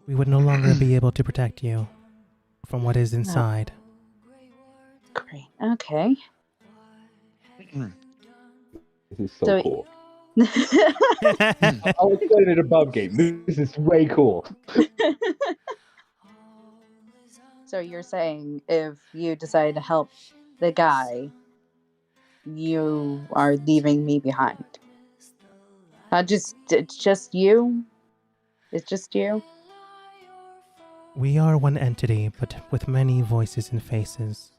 We would no longer be able to protect you from what is inside. Great. Okay. this is so So- cool. I'll explain it above game. This is way cool. So you're saying if you decide to help the guy, you are leaving me behind. It's just you? It's just you? We are one entity, but with many voices and faces.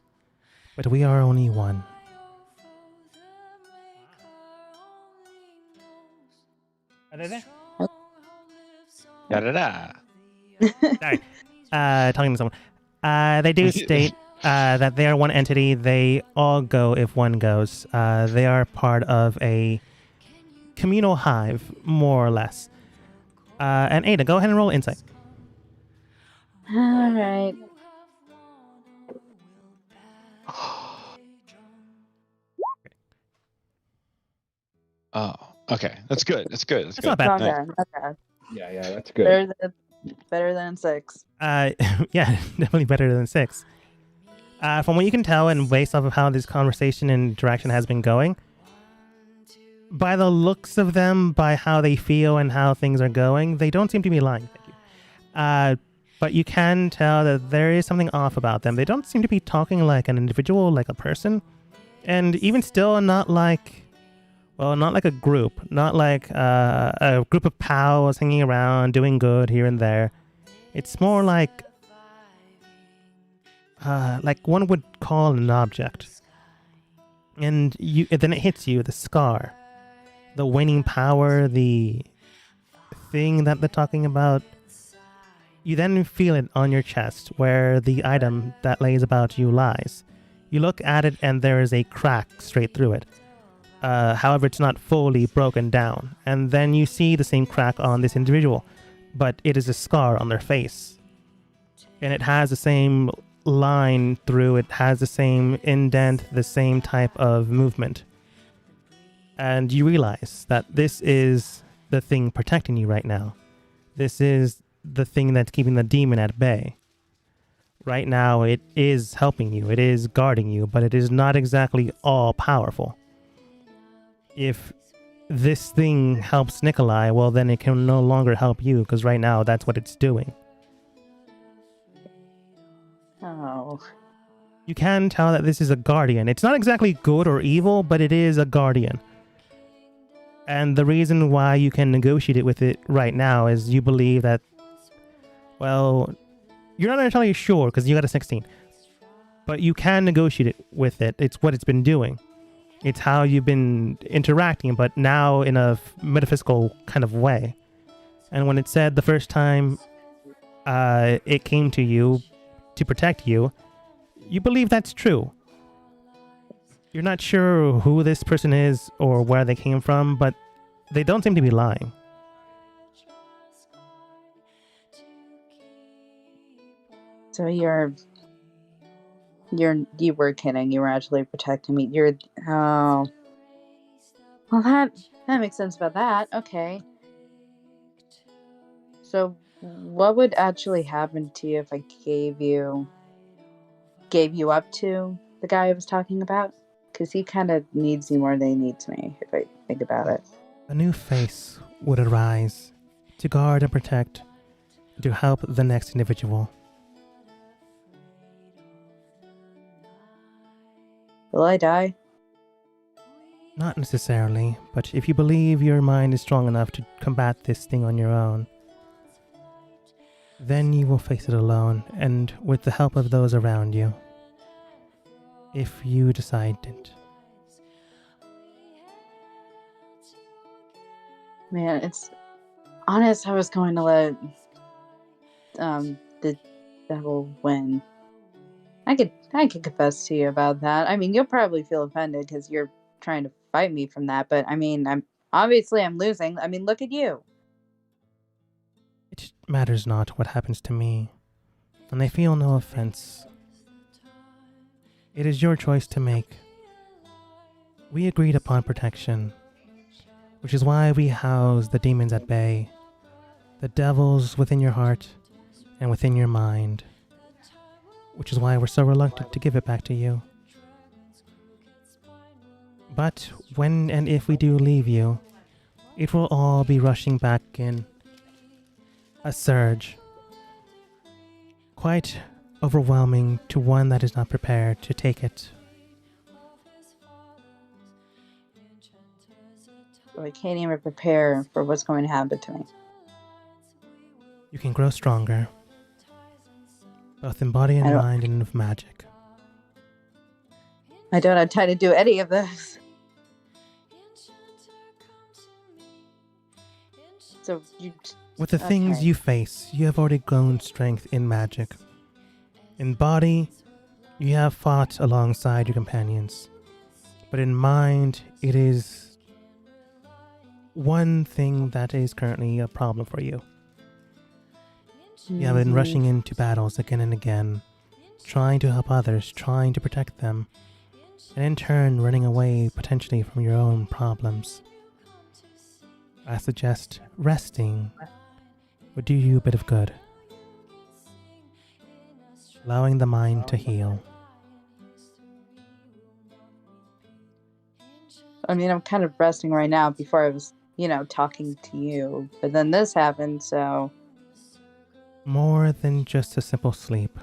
But we are only one. Are they there? Da-da-da. Sorry. Talking to someone. They do state that they are one entity. They all go if one goes. They are part of a communal hive, more or less. And Ada, go ahead and roll insight. All right. Oh, okay. That's good. That's good. That's That's good. not bad. Not Nice. bad. Not bad. Yeah, that's good. Better than 6. Yeah, definitely better than 6. From what you can tell, and based off of how this conversation and direction has been going, by the looks of them, by how they feel and how things are going, they don't seem to be lying. Thank you. But you can tell that there is something off about them. They don't seem to be talking like an individual, like a person, and even still not like a group, not like a group of pals hanging around, doing good here and there. It's more like one would call an object. And then it hits you, the scar, the waning power, the thing that they're talking about. You then feel it on your chest where the item that lays about you lies. You look at it and there is a crack straight through it. However, it's not fully broken down. And then you see the same crack on this individual, but it is a scar on their face. And it has the same line through it, has the same indent, the same type of movement. And you realize that this is the thing protecting you right now. This is the thing that's keeping the demon at bay. Right now, it is helping you, it is guarding you, but it is not exactly all powerful. If this thing helps Nikolai, well, then it can no longer help you, because right now that's what it's doing. Oh. You can tell that this is a guardian. It's not exactly good or evil, but it is a guardian. And the reason why you can negotiate it with it right now is you believe that, well, you're not entirely sure because you got a 16. But you can negotiate it with it. It's what it's been doing. It's how you've been interacting, but now in a metaphysical kind of way. And when it said the first time it came to you to protect you, you believe that's true. You're not sure who this person is or where they came from, but they don't seem to be lying. So you were kidding. You were actually protecting me. Oh. Well, that makes sense about that. Okay. So what would actually happen to you if I gave you up to the guy I was talking about? Because he kind of needs you more than he needs me, if I think about it. A new face would arise to guard and protect, to help the next individual. Will I die? Not necessarily, but if you believe your mind is strong enough to combat this thing on your own, then you will face it alone and with the help of those around you. If you decide it. Man, it's honest. I was going to let the devil win. I could confess to you about that. I mean, you'll probably feel offended because you're trying to fight me from that. But I mean, I'm losing. I mean, look at you. It matters not what happens to me, and I feel no offense. It is your choice to make. We agreed upon protection, which is why we house the demons at bay, the devils within your heart and within your mind, which is why we're so reluctant to give it back to you. But when and if we do leave you, it will all be rushing back in a surge, quite overwhelming to one that is not prepared to take it. I can't even prepare for what's going to happen to me. You can grow stronger, both in body and mind and of magic. I don't have time to do any of this. So with the things you face, you have already grown strength in magic. In body, you have fought alongside your companions. But in mind, it is one thing that is currently a problem for you. You have been rushing into battles again and again, trying to help others, trying to protect them, and in turn running away potentially from your own problems. I suggest resting would do you a bit of good. Allowing the mind to heal. I mean, I'm kind of resting right now before I was, talking to you. But then this happened, so... More than just a simple sleep.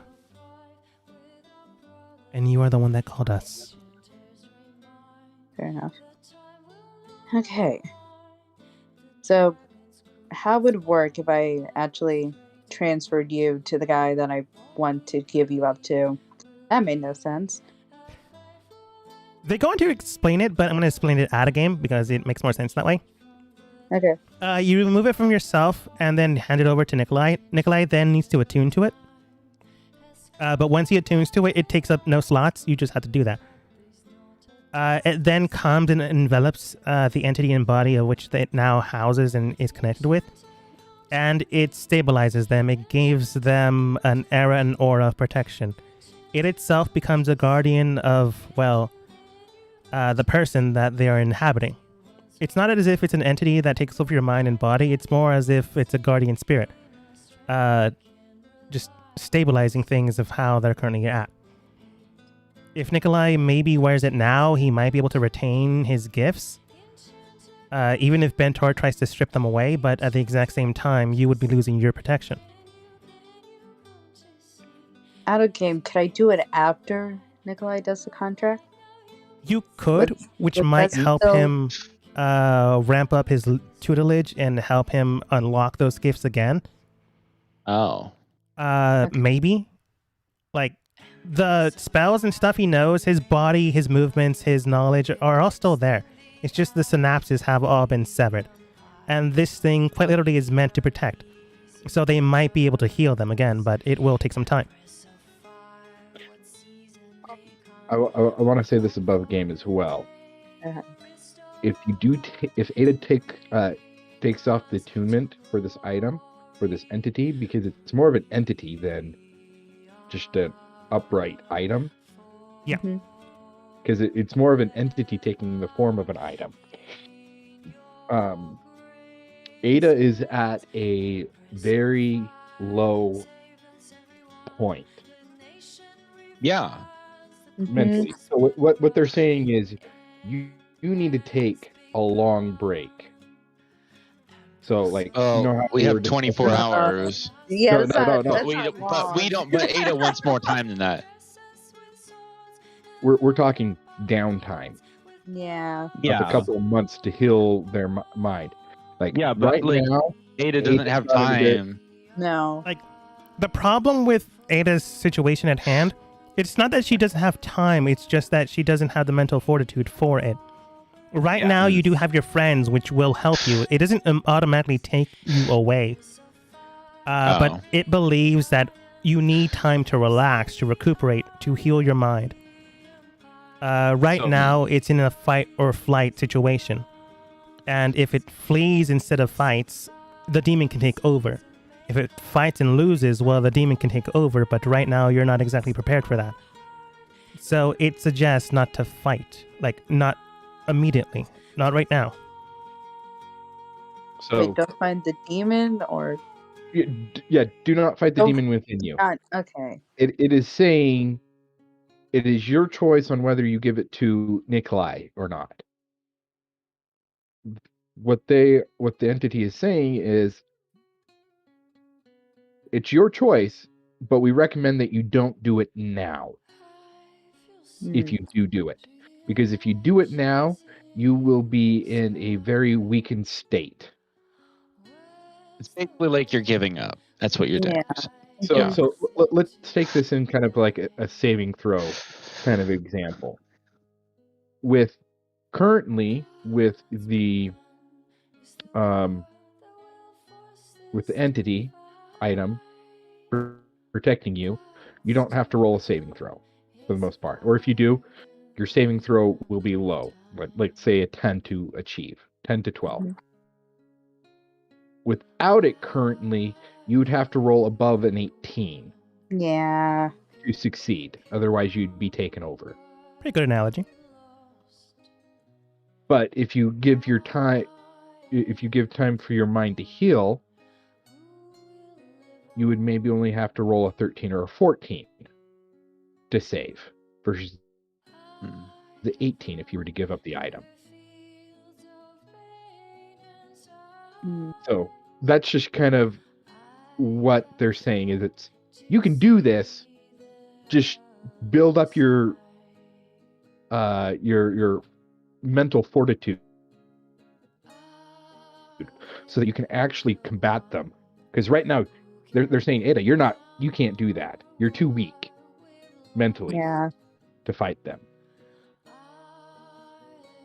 And you are the one that called us. Fair enough. Okay. So, how would it work if I actually transferred you to the guy that I want to give you up to? That made no sense. They're going to explain it, but I'm going to explain it out of game because it makes more sense that way. Okay. You remove it from yourself and then hand it over to Nikolai. Nikolai then needs to attune to it. But once he attunes to it, it takes up no slots. You just have to do that. It then comes and envelops the entity and body of which it now houses and is connected with. And it stabilizes them. It gives them an era and aura of protection. It itself becomes a guardian of, the person that they are inhabiting. It's not as if it's an entity that takes over your mind and body. It's more as if it's a guardian spirit. Just stabilizing things of how they're currently at. If Nikolai maybe wears it now, he might be able to retain his gifts. even if Bentor tries to strip them away, but at the exact same time, you would be losing your protection. Out of game, could I do it after Nikolai does the contract? You could, which but might that's help still- him ramp up his tutelage and help him unlock those gifts again. Oh. Maybe. Like, the spells and stuff he knows, his body, his movements, his knowledge are all still there. It's just the synapses have all been severed. And this thing quite literally is meant to protect. So they might be able to heal them again, but it will take some time. I want to say this above game as well. Uh-huh. If you do, if Ada takes off the attunement for this item, for this entity, because it's more of an entity than just an upright item. Yeah. Mm-hmm. Because it's more of an entity taking the form of an item. Ada is at a very low point. Yeah. Mm-hmm. Mentally. So what they're saying is you need to take a long break. So like Oh, how we were have 24 discussing- hours. Yeah, No, that's no, not, no, no. that's We not don't, long. but we don't. But Ada wants more time than that. We're talking downtime. Yeah. Of a couple of months to heal their mind. Like Yeah, but, right like, now, Ada doesn't have gotta get- time. No. The problem with Ada's situation at hand, it's not that she doesn't have time, it's just that she doesn't have the mental fortitude for it. Right Yeah. now, you do have your friends, which will help you. It doesn't automatically take you away. But it believes that you need time to relax, to recuperate, to heal your mind. Right So- now, it's in a fight or flight situation. And if it flees instead of fights, the demon can take over. If it fights and loses, well, the demon can take over, but right now you're not exactly prepared for that. So it suggests not to fight. Like, not immediately. Not right now. So Wait, don't find the demon or yeah, do not fight the Don't- demon within you. not? Okay. It is saying it is your choice on whether you give it to Nikolai or not. What the entity is saying is it's your choice, but we recommend that you don't do it now. If you do it, because if you do it now, you will be in a very weakened state. It's basically like you're giving up. That's what you're doing. Yeah. So, Yeah. so let's take this in kind of like a saving throw kind of example. With currently with the entity item protecting you, you don't have to roll a saving throw for the most part. Or if you do, your saving throw will be low, like say a 10 to achieve, 10 to 12. Mhm. Without it currently, you would have to roll above an 18 Yeah. to succeed. Otherwise, you'd be taken over. Pretty good analogy. But if you give time for your mind to heal, you would maybe only have to roll a 13 or a 14 to save versus the 18 if you were to give up the item. Mm. So that's just kind of what they're saying is you can do this, just build up your mental fortitude so that you can actually combat them. Because right now they're saying, Ada, you can't do that. You're too weak mentally Yeah. to fight them.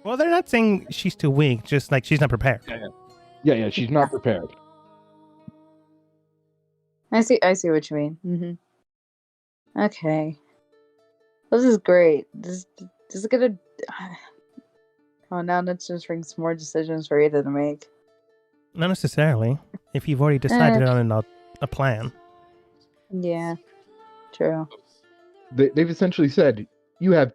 Well, they're not saying she's too weak, just like she's not prepared. Yeah, she's not prepared. I see what you mean. Mm-hmm. Okay. This is great. This is gonna. Oh, now that just brings more decisions for Ada to make. Not necessarily. If you've already decided on a plan. Yeah. True. They've essentially said you have.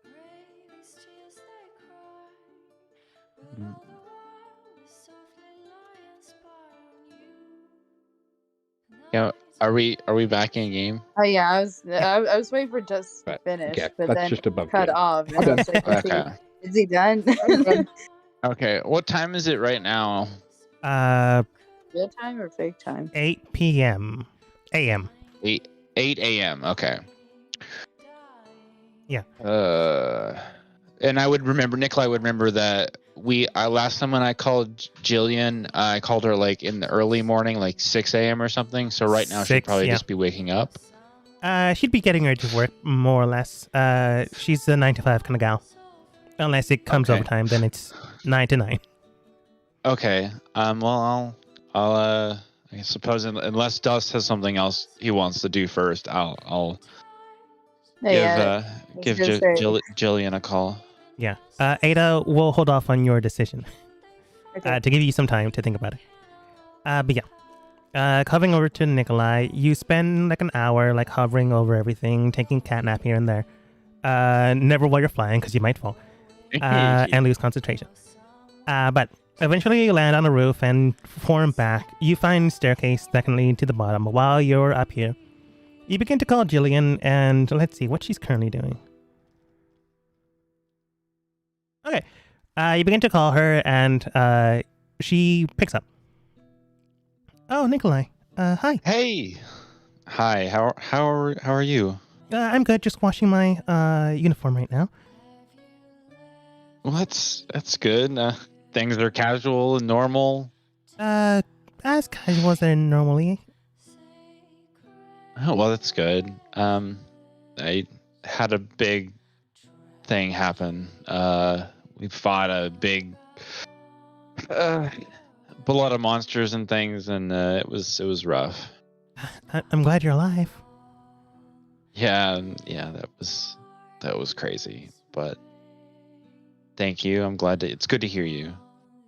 Yeah. Are we back in game? Oh yeah, I was waiting for just to But, finish, okay, but that's then just above cut game. off. And I was like, Okay. is he done? I'm done. Okay, what time is it right now? Real time or fake time? 8 p.m. a.m. 8 a.m. Okay. Yeah. And I would remember, Nikolai would remember that last time when I called Jillian, I called her like in the early morning, like 6 a.m. or something. So right now she'd 6, probably yeah. just be waking up. She'd be getting ready to work, more or less. She's a 9 to 5 kind of gal. Unless it comes Okay. overtime, then it's 9 to 9. Okay. Well, I suppose unless Dust has something else he wants to do first, I'll give Jillian a call. Yeah. Ada, we'll hold off on your decision Okay. to give you some time to think about it. But yeah. Coming over to Nikolai, you spend like an hour like hovering over everything, taking catnap here and there. Never while you're flying because you might fall and lose concentration. But eventually you land on a roof and form back. You find a staircase that can lead to the bottom. While you're up here, you begin to call Jillian, and let's see what she's currently doing. Okay. You begin to call her, and she picks up. Oh, Nikolai. Hi. Hey. Hi. How are you? I'm good. Just washing my uniform right now. Well, that's good. Things are casual and normal. As casual as they're normally. Oh, well, that's good. I had a big thing happen. We fought a big, a lot of monsters and things, and it was rough. I'm glad you're alive. Yeah, that was crazy. But thank you. I'm glad it's good to hear you.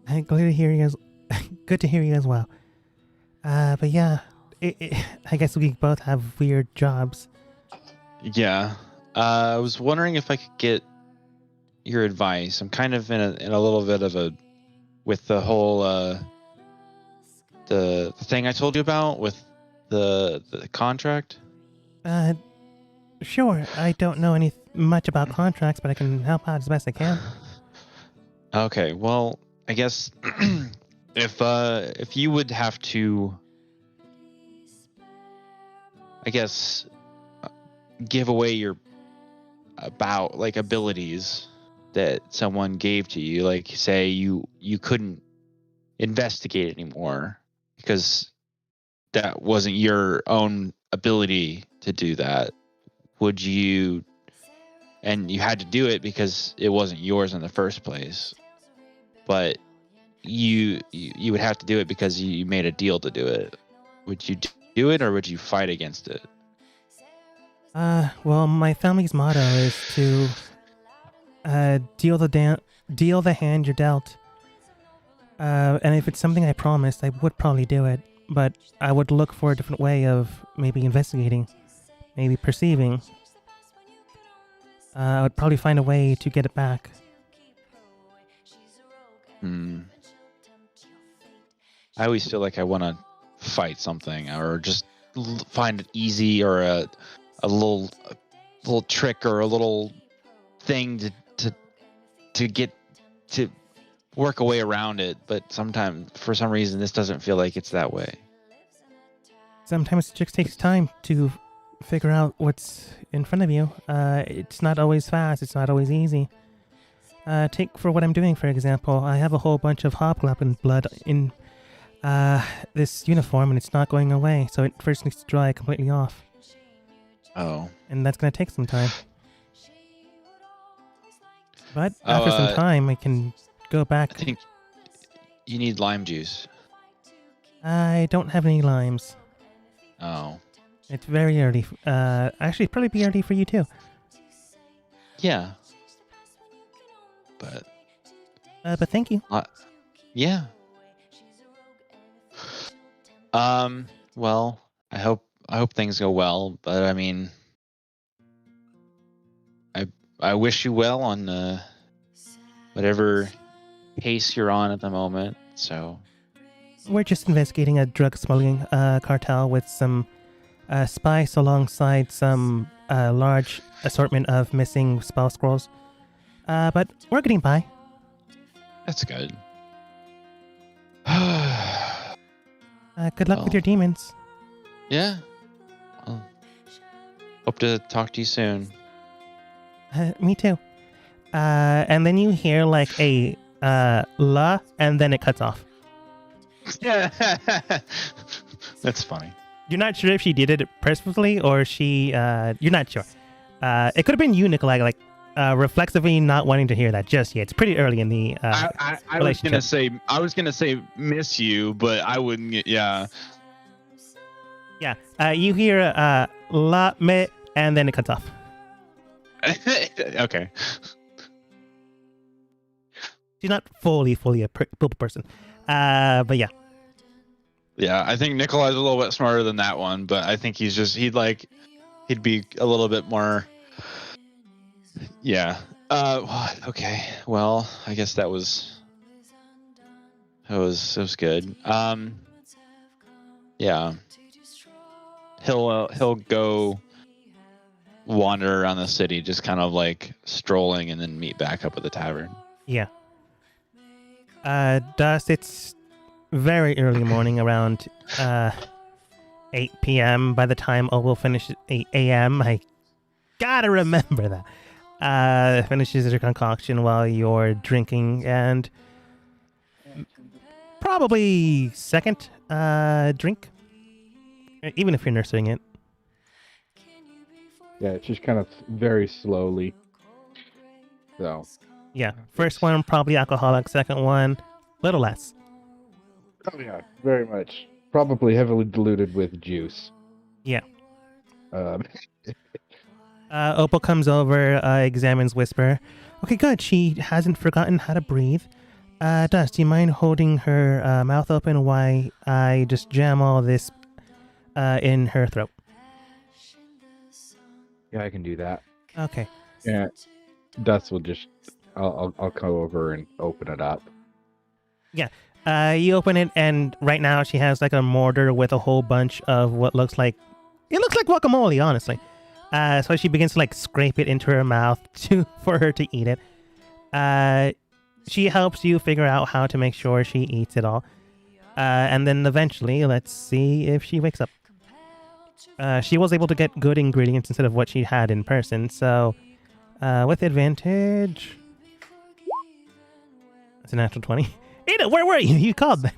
I'm glad to hear you good to hear you as well. But yeah, I guess we both have weird jobs. Yeah. I was wondering if I could get your advice. I'm kind of in a little bit of with the whole the thing I told you about with the contract. Sure. I don't know much about contracts, but I can help out as best I can. Okay. Well, I guess if you would have to, I guess, give away your abilities that someone gave to you, like say you couldn't investigate anymore because that wasn't your own ability to do that, would you, and you had to do it because it wasn't yours in the first place, but you would have to do it because you made a deal to do it, would you do it or would you fight against it? Well, my family's motto is to deal the hand you're dealt. And if it's something I promised, I would probably do it, but I would look for a different way of maybe investigating, maybe perceiving. I would probably find a way to get it back. I always feel like I want to fight something or just find it easy, or a little trick or a little thing to get to work a way around it, but sometimes for some reason this doesn't feel like it's that way. Sometimes it just takes time to figure out what's in front of you. It's not always fast, it's not always easy. Take for what I'm doing, for example. I have a whole bunch of hobgoblin blood in this uniform, and it's not going away, so it first needs to dry completely off. Oh. And that's going to take some time. But after some time, I can go back. I think you need lime juice. I don't have any limes. Oh. It's very early. Actually, it'd probably be early for you too. Yeah. But thank you. Yeah. Well, I hope things go well, but I mean, I wish you well on whatever case you're on at the moment. So we're just investigating a drug smuggling cartel with some spice alongside some large assortment of missing spell scrolls. But we're getting by. That's good. Good luck with your demons. Yeah. Well, hope to talk to you soon. Me too. And then you hear like a la, and then it cuts off. Yeah. That's funny. You're not sure if she did it purposefully or she. You're not sure. It could have been you, Nikolai, like reflexively not wanting to hear that just yet. It's pretty early in the I was gonna say miss you, but I wouldn't. Yeah. Yeah. You hear la me, and then it cuts off. Okay. She's not fully a people person. But yeah. Yeah, I think Nikolai's a little bit smarter than that one, but I think he'd be a little bit more. Yeah. Okay. Well, I guess that was good. Yeah. He'll go wander around the city, just kind of like strolling, and then meet back up at the tavern. Yeah. Dust, it's very early morning, around 8 p.m. By the time Opal finishes 8 a.m., I gotta remember that. Finishes her concoction while you're drinking, and probably second drink, even if you're nursing it. Yeah, it's just kind of very slowly. So. Yeah, first one probably alcoholic, second one little less. Oh yeah, very much. Probably heavily diluted with juice. Yeah. Um. Opal comes over, examines Whisper. Okay, good. She hasn't forgotten how to breathe. Dust, do you mind holding her mouth open while I just jam all this in her throat? Yeah, I can do that. Okay. Yeah, Dust will just. I'll go over and open it up. Yeah. You open it, and right now she has like a mortar with a whole bunch of what looks like guacamole, honestly. So she begins to like scrape it into her mouth for her to eat it. She helps you figure out how to make sure she eats it all. And then eventually, let's see if she wakes up. She was able to get good ingredients instead of what she had in person, so with advantage. That's a natural 20. Ada, where were you? You called me.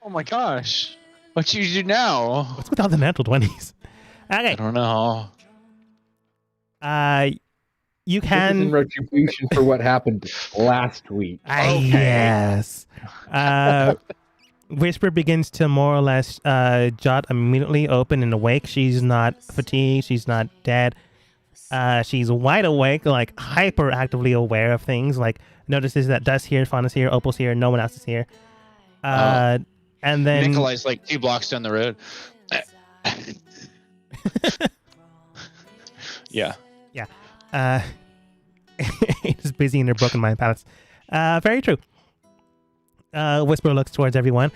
Oh my gosh. What you do now? What's with all the natural 20s? Okay. I don't know. You This is can... in retribution for what happened last week. Yes. Whisper begins to more or less jot immediately open and awake. She's not fatigued. She's not dead. She's wide awake, like hyperactively aware of things. Like notices that Dust here, Fauna's here, Opal's here, no one else is here. And then Nikolai's like 2 blocks down the road. Yeah. Yeah. It's busy in her broken mind palace. Very true. Whisper looks towards everyone.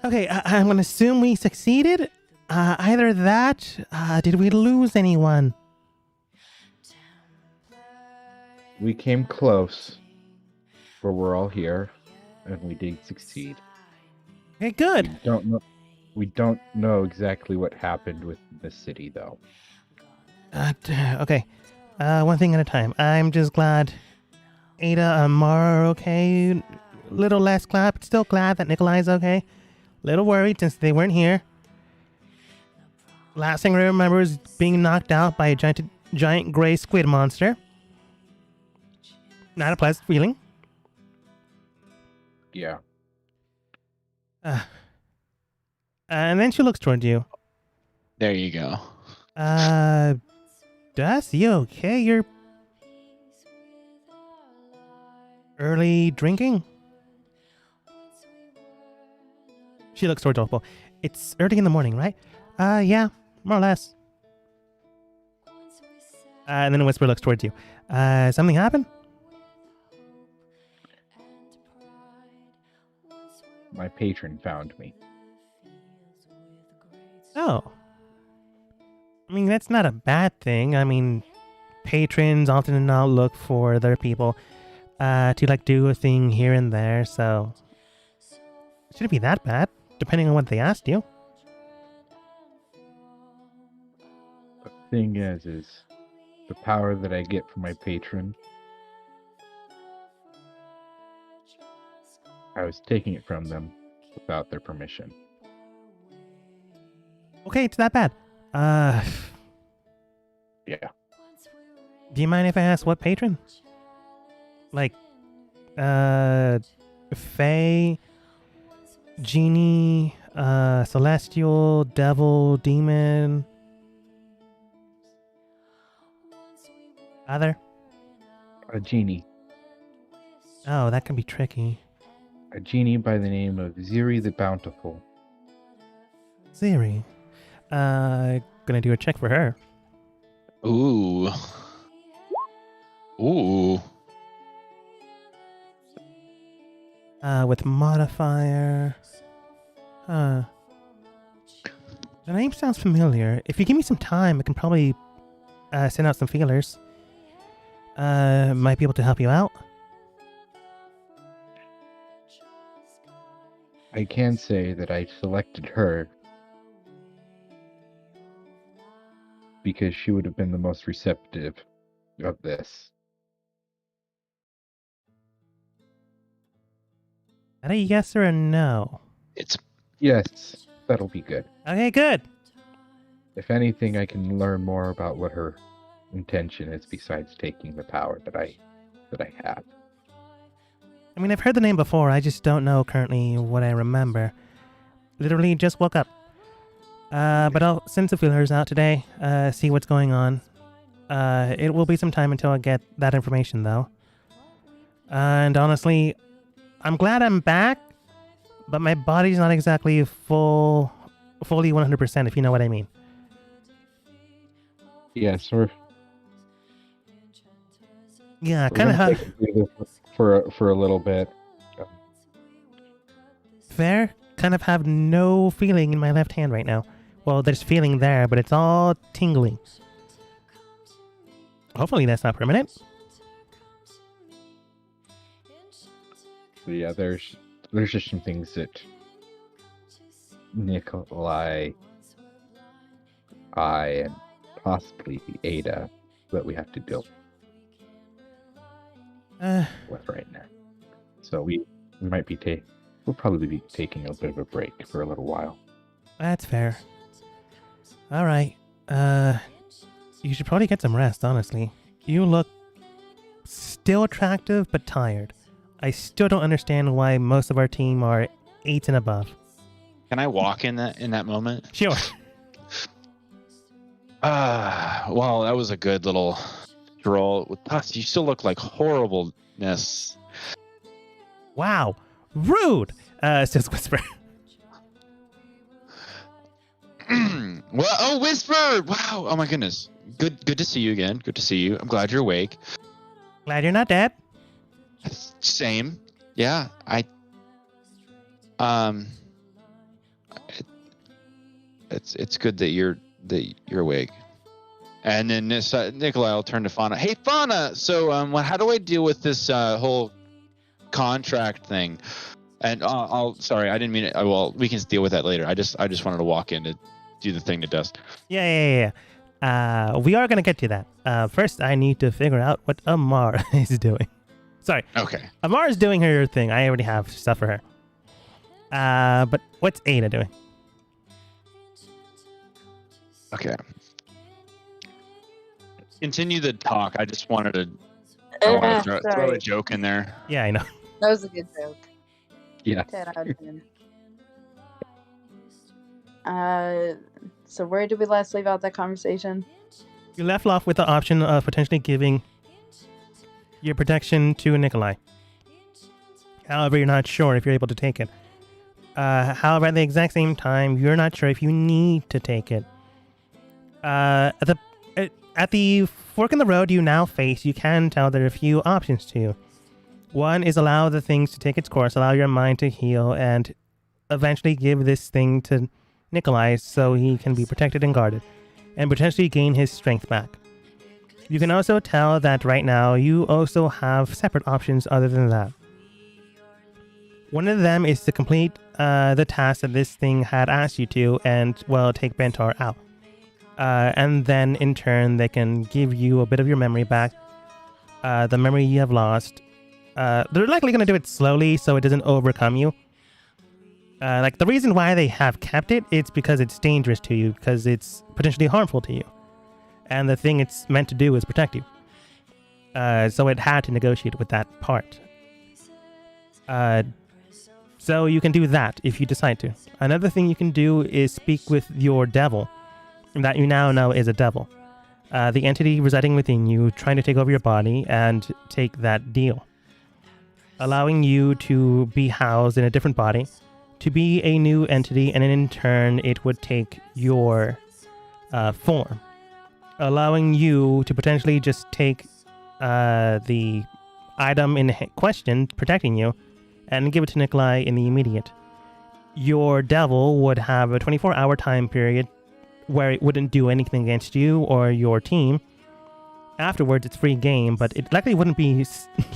Okay, I'm going to assume we succeeded. Either that, did we lose anyone? We came close, but we're all here, and we did succeed. Okay, good. We don't know exactly what happened with the city, though. Okay. One thing at a time. I'm just glad Ada and Mara are okay. Little less glad, but still glad that Nikolai's okay. Little worried since they weren't here. Last thing I remember is being knocked out by a giant gray squid monster. Not a pleasant feeling. Yeah. And then she looks toward you. There you go. Dust, you okay? You're early drinking? She looks towards Opal. It's early in the morning, right? Yeah, more or less. And then Whisper looks towards you. Something happened? My patron found me. Oh. I mean, that's not a bad thing. I mean, patrons often not look for their people. to like do a thing here and there, so it shouldn't be that bad, depending on what they asked you. The thing is the power that I get from my patron, I was taking it from them without their permission. Okay, it's that bad. Yeah. Do you mind if I ask what patron? Like, Fae, Genie, Celestial, Devil, Demon, other? A genie. Oh, that can be tricky. A genie by the name of Ziri the Bountiful. Ziri. Gonna do a check for her. Ooh. Ooh. With modifier. Huh. The name sounds familiar. If you give me some time, I can probably send out some feelers. Might be able to help you out. I can say that I selected her because she would have been the most receptive of this. Is that a yes or a no? It's Yes, that'll be good. Okay, good. If anything, I can learn more about what her intention is besides taking the power that I have. I mean, I've heard the name before. I just don't know currently what I remember. Literally just woke up. But I'll send some feelers out today, see what's going on. It will be some time until I get that information, though. And honestly, I'm glad I'm back, but my body's not exactly fully 100%, if you know what I mean. Yeah, sir. Yeah, kind of for a little bit. Fair. Kind of have no feeling in my left hand right now. Well, there's feeling there, but it's all tingling. Hopefully that's not permanent. Yeah, there's just some things that Nikolai, I, and possibly Ada that we have to deal with right now. So we might be we'll probably be taking a bit of a break for a little while. That's fair. All right. You should probably get some rest, honestly. You look still attractive, but tired. I still don't understand why most of our team are 8s and above. Can I walk in that moment? Sure. Well, that was a good little stroll. With us, you still look like horribleness. Wow. Rude! Says Whisper. Well, oh, Whisper! Wow! Oh my goodness. Good to see you again. Good to see you. I'm glad you're awake. Glad you're not dead. Same. Yeah, it's good that you're awake. And then this Nikolai will turn to Fauna. Hey, Fauna. So how do I deal with this whole contract thing? And sorry, I didn't mean it. Well, we can deal with that later. I just wanted to walk in to do the thing it does. Yeah. We are gonna get to that. First, I need to figure out what Amar is doing. Sorry. Okay. Amar is doing her thing. I already have stuff for her. But what's Ada doing? Okay. Continue the talk. I just wanted to throw a joke in there. Yeah, I know. That was a good joke. Yeah. 10 out of 10. So where did we last leave out that conversation? You left off with the option of potentially giving your protection to Nikolai. However, you're not sure if you're able to take it. However, at the exact same time, you're not sure if you need to take it. At the fork in the road you now face, you can tell there are a few options to you. One is allow the things to take its course, allow your mind to heal, and eventually give this thing to Nikolai so he can be protected and guarded, and potentially gain his strength back. You can also tell that right now you also have separate options other than that. One of them is to complete the task that this thing had asked you to and, well, take Bentar out. And then, in turn, they can give you a bit of your memory back, the memory you have lost. They're likely going to do it slowly so it doesn't overcome you. Like, the reason why they have kept it, it's because it's dangerous to you, because it's potentially harmful to you. And the thing it's meant to do is protect you. So it had to negotiate with that part. So you can do that if you decide to. Another thing you can do is speak with your devil, that you now know is a devil. The entity residing within you, trying to take over your body and take that deal. Allowing you to be housed in a different body, to be a new entity, and in turn it would take your form. Allowing you to potentially just take the item in question, protecting you, and give it to Nikolai in the immediate. Your devil would have a 24-hour time period where it wouldn't do anything against you or your team. Afterwards, it's free game, but it likely wouldn't be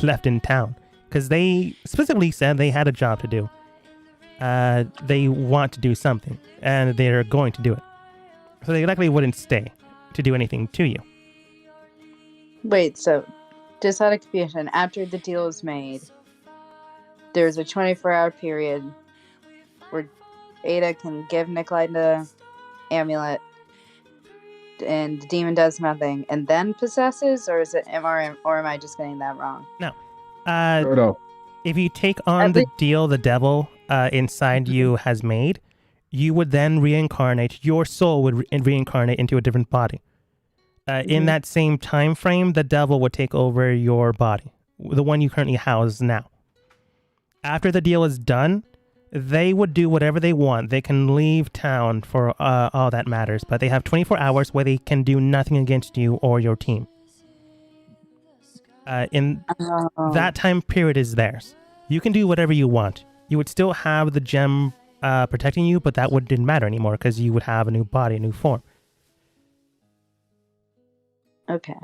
left in town, because they specifically said they had a job to do. They want to do something, and they're going to do it. So they likely wouldn't stay to do anything to you. Wait, so just out of confusion, after the deal is made, there's a 24-hour period where Ada can give Nikolai the amulet and the demon does nothing and then possesses, or is it or am I just getting that wrong? No. No. If you take on the deal the devil inside you has made, you would then reincarnate. Your soul would reincarnate into a different body. In that same time frame, the devil would take over your body, the one you currently house now. After the deal is done, they would do whatever they want. They can leave town for all that matters, but they have 24 hours where they can do nothing against you or your team. That time period is theirs. You can do whatever you want. You would still have the gem protecting you, but that didn't matter anymore because you would have a new body, a new form. Okay.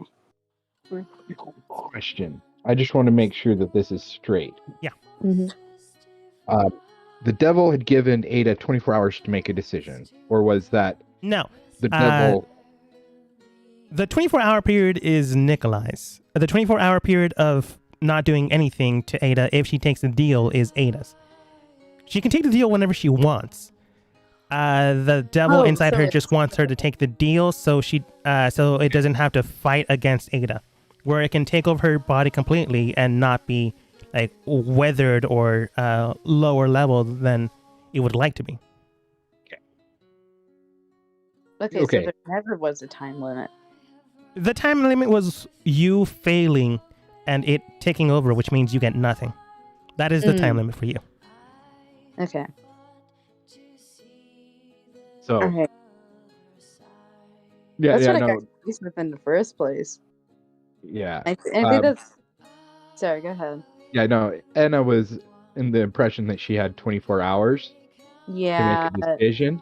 Question. I just want to make sure that this is straight. Yeah. Mm-hmm. The devil had given Ada 24 hours to make a decision, or was that no? The devil. The 24-hour period is Nikolai's. The 24-hour period of not doing anything to Ada if she takes the deal is Ada's. She can take the deal whenever she wants. The devil inside her just wants her to take the deal so so it doesn't have to fight against Ada, where it can take over her body completely and not be like weathered or lower level than it would like to be. Okay, so there never was a time limit. The time limit was you failing and it taking over, which means you get nothing. That is the time limit for you. Okay. So. Okay. Yeah, that's yeah, what no. I got confused with in the first place. Yeah. I think that's... Sorry, go ahead. Yeah, no. Anna was in the impression that she had 24 hours to make a decision.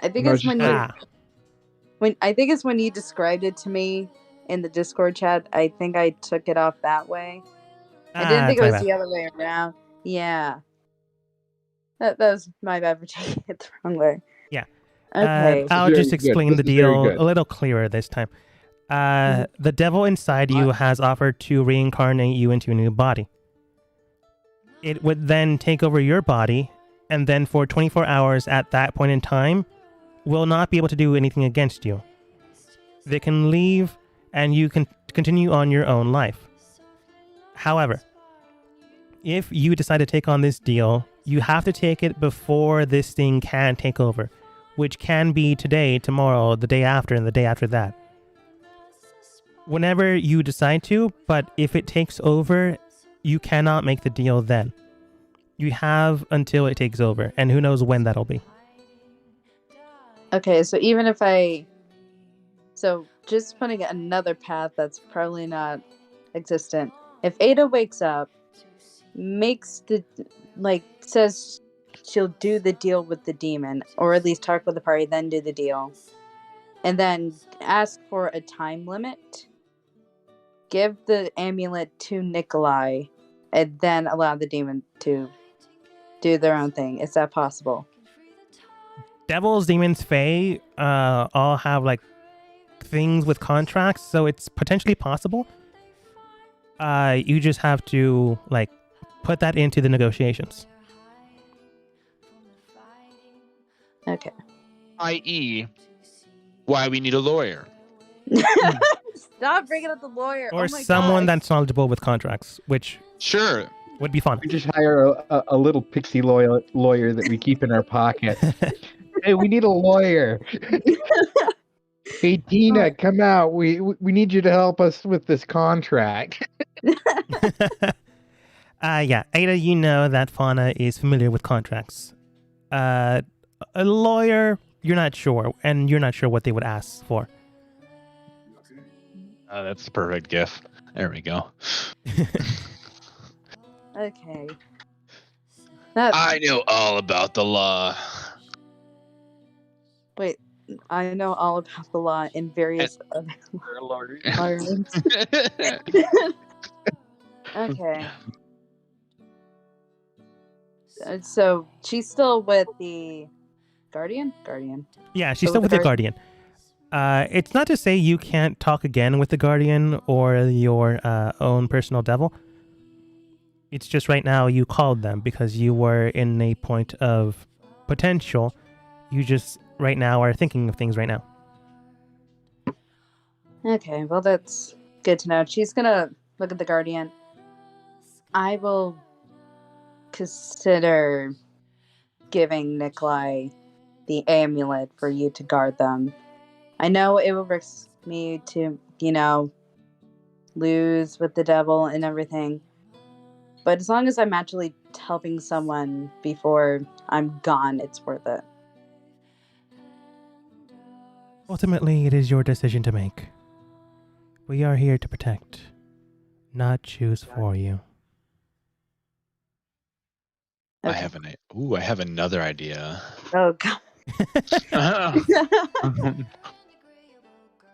I think it's when you described it to me in the Discord chat. I think I took it off that way. I didn't think it was the other way around. Yeah. That was my bad for taking it the wrong way. Yeah. Okay. I'll just explain the deal a little clearer this time. The devil inside you has offered to reincarnate you into a new body. It would then take over your body, and then for 24 hours at that point in time, will not be able to do anything against you. They can leave, and you can continue on your own life. However, if you decide to take on this deal, you have to take it before this thing can take over, which can be today, tomorrow, the day after, and the day after that. Whenever you decide to, but if it takes over, you cannot make the deal then. You have until it takes over, and who knows when that'll be. Okay, so even if So just putting another path that's probably not existent. If Ada wakes up, says she'll do the deal with the demon, or at least talk with the party, then do the deal. and then ask for a time limit. Give the amulet to Nikolai, and then allow the demon to do their own thing. Is that possible? Devils, demons, fae all have like things with contracts, so it's potentially possible. You just have to like put that into the negotiations. Okay. I.e., why we need a lawyer. Stop bringing up the lawyer. Or oh my someone God. that's knowledgeable with contracts, which Sure. would be fun. We just hire a little pixie lawyer that we keep in our pocket. Hey, we need a lawyer. Hey, Tina, come out. We need you to help us with this contract. Yeah, Ada, you know that Fauna is familiar with contracts. A lawyer, you're not sure, and you're not sure what they would ask for. That's the perfect gif. There we go. Okay. I know all about the law. Wait, I know all about the law in various other environments. Okay. So she's still with the Guardian? Yeah, she's still with the Guardian. It's not to say you can't talk again with the Guardian or your own personal devil. It's just right now you called them because you were in a point of potential. You just right now are thinking of things right now. Okay, well that's good to know. She's gonna look at the Guardian. I will consider giving Nikolai the amulet for you to guard them. I know it will risk me to, lose with the devil and everything. But as long as I'm actually helping someone before I'm gone, it's worth it. Ultimately, it is your decision to make. We are here to protect, not choose for you. Okay. I have another idea. Oh, God.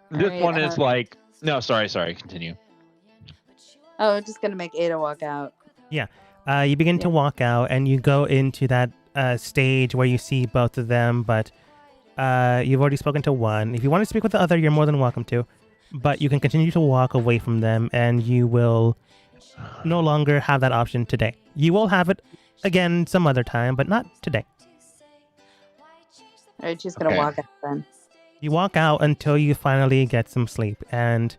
This Alright, one is like sorry, continue. Oh, I'm just going to make Ada walk out. Yeah. You begin to walk out and you go into that stage where you see both of them, but you've already spoken to one. If you want to speak with the other, you're more than welcome to. But you can continue to walk away from them and you will no longer have that option today. You will have it again some other time, but not today. Alright, she's going to walk out then. You walk out until you finally get some sleep, and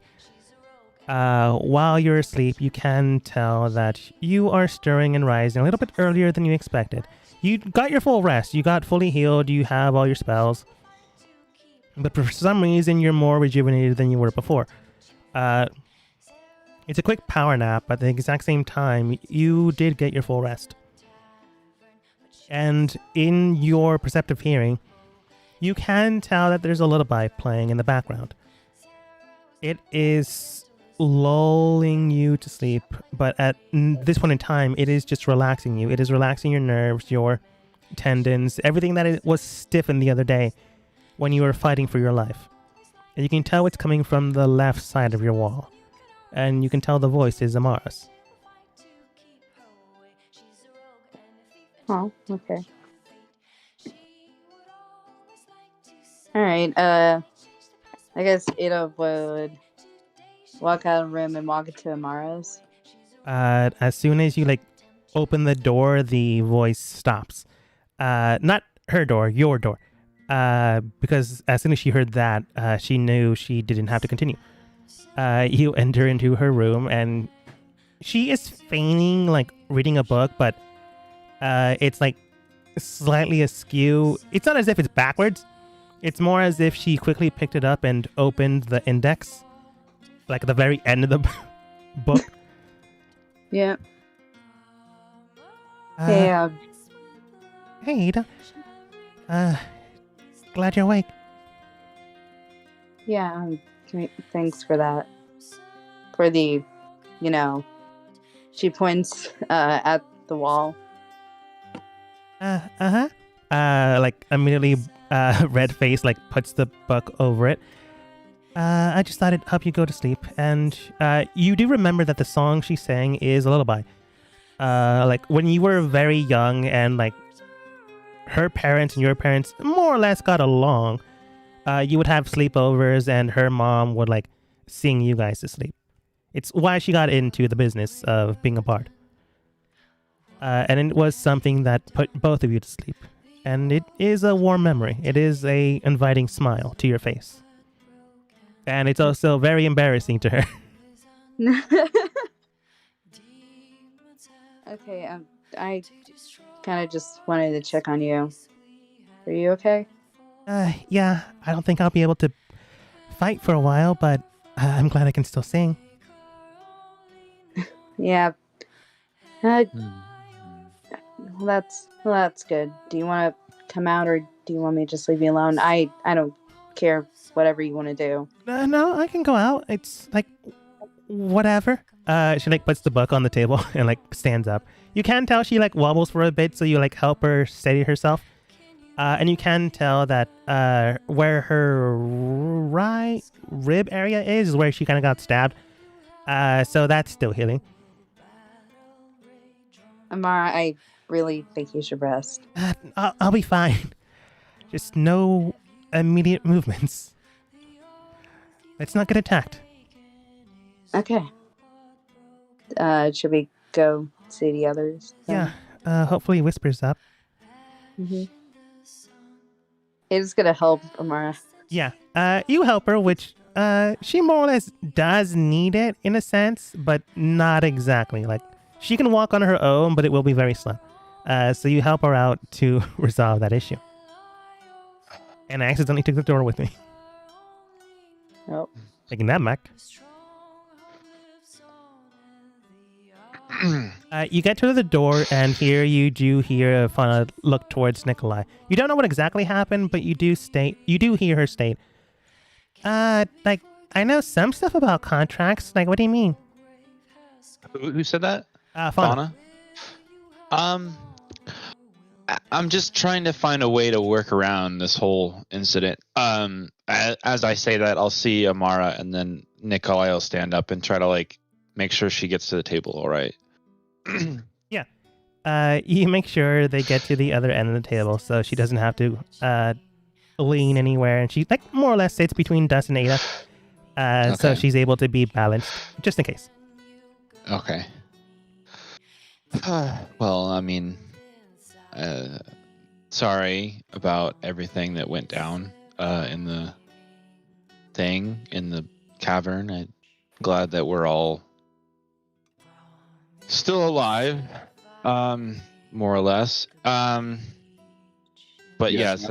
while you're asleep, you can tell that you are stirring and rising a little bit earlier than you expected. You got your full rest. You got fully healed. You have all your spells. But for some reason, you're more rejuvenated than you were before. It's a quick power nap, but at the exact same time, you did get your full rest. And in your perceptive hearing, you can tell that there's a lullaby playing in the background. It is lulling you to sleep, but at this point in time, it is just relaxing you. It is relaxing your nerves, your tendons, everything that was stiffened the other day when you were fighting for your life. And you can tell it's coming from the left side of your wall. And you can tell the voice is Amara's. Oh, okay. Alright, I guess Ada would walk out of the room and walk into Amara's. As soon as you open the door, the voice stops. Not her door, your door. Because as soon as she heard that, she knew she didn't have to continue. You enter into her room and she is feigning reading a book, but it's slightly askew. It's not as if it's backwards. It's more as if she quickly picked it up and opened the index, at the very end of the book. Yeah. Hey, Hey, Ada. Glad you're awake. Yeah, thanks for that. For the, she points at the wall. Uh-huh. like immediately red face, like puts the book over it. I just thought it'd help you go to sleep. And you do remember that the song she sang is a lullaby. Like when you were very young and like her parents and your parents more or less got along, you would have sleepovers and her mom would like sing you guys to sleep. It's why she got into the business of being a bard. And it was something that put both of you to sleep. And it is a warm memory. It is a inviting smile to your face. And it's also very embarrassing to her. Okay, I kind of just wanted to check on you. Are you okay? Yeah, I don't think I'll be able to fight for a while, but I'm glad I can still sing. Yeah. Well, that's good. Do you want to come out, or do you want me to just leave you alone? I don't care. Whatever you want to do. No, I can go out. It's like whatever. She like puts the book on the table and like stands up. You can tell she like wobbles for a bit, so you like help her steady herself. And you can tell that where her right rib area is where she kind of got stabbed. So that's still healing. Amara, I really think you should rest. I'll be fine. Just no immediate movements. Let's not get attacked. Okay. Should we go see the others? Yeah. Hopefully Whisper's up. Mm-hmm. It's gonna help Amara. Yeah. You help her, which she more or less does need it in a sense, but not exactly. Like she can walk on her own, but it will be very slow. So you help her out to resolve that issue. And I accidentally took the door with me. Oh. Taking that back. You get to the door, and here you do hear Fauna look towards Nikolai. You don't know what exactly happened, but you do hear her state, like, I know some stuff about contracts. Like, what do you mean? Who said that? Fauna. I'm just trying to find a way to work around this whole incident. As I say that, I'll see Amara, and then Nikolai will stand up and try to like make sure she gets to the table. All right. Yeah. You make sure they get to the other end of the table, so she doesn't have to lean anywhere, and she like more or less sits between Dust and Ada, so Okay. she's able to be balanced just in case. Okay. Well, I mean, sorry about everything that went down in the thing in the cavern. I'm glad that we're all still alive, more or less. But yes,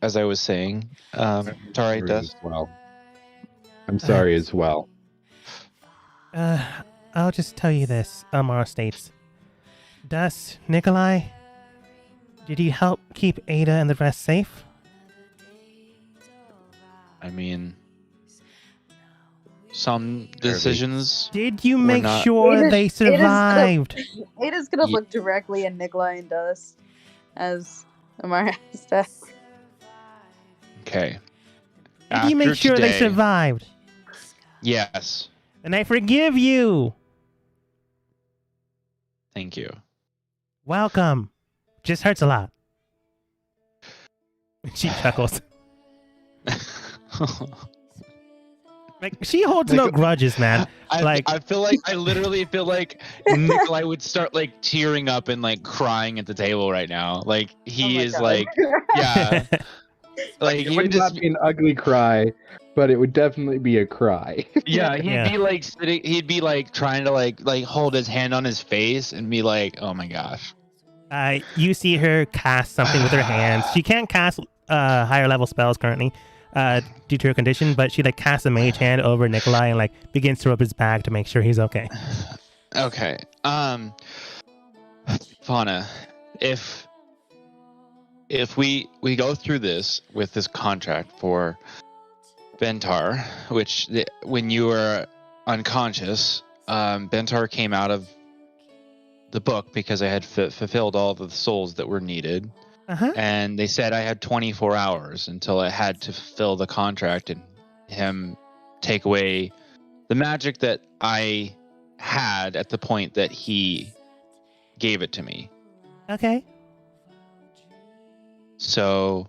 as I was saying, sorry, Dust. Well, I'm sorry as well. I'll just tell you this, Amara states. Dust, Nikolai, did you help keep Ada and the rest safe? I mean, some decisions. Did you We're make not- sure they survived? survived? Ada's gonna Ye- look directly at Nikolai and Dust as Amara has to. Okay. Did you make After sure they today- survived? Yes. And I forgive you. Thank you. Welcome. Just hurts a lot. She chuckles. Like she holds no grudges, man. I feel like I literally feel like Nikolai would start like tearing up and like crying at the table right now. Like he Oh my is God. like, yeah, like It he would would not just, be an ugly cry, but it would definitely be a cry. yeah, he'd Yeah. be like sitting, he'd be like trying to like hold his hand on his face and be like, oh my gosh. You see her cast something with her hands. She can't cast higher level spells currently due to her condition, but she like casts a mage hand over Nikolai and like begins to rub his back to make sure he's okay. Okay. Fauna, if we go through this with this contract for Bentar, which when you were unconscious, Bentar came out of the book because I had fulfilled all of the souls that were needed. Uh-huh. And they said I had 24 hours until I had to fulfill the contract and him take away the magic that I had at the point that he gave it to me. Okay. So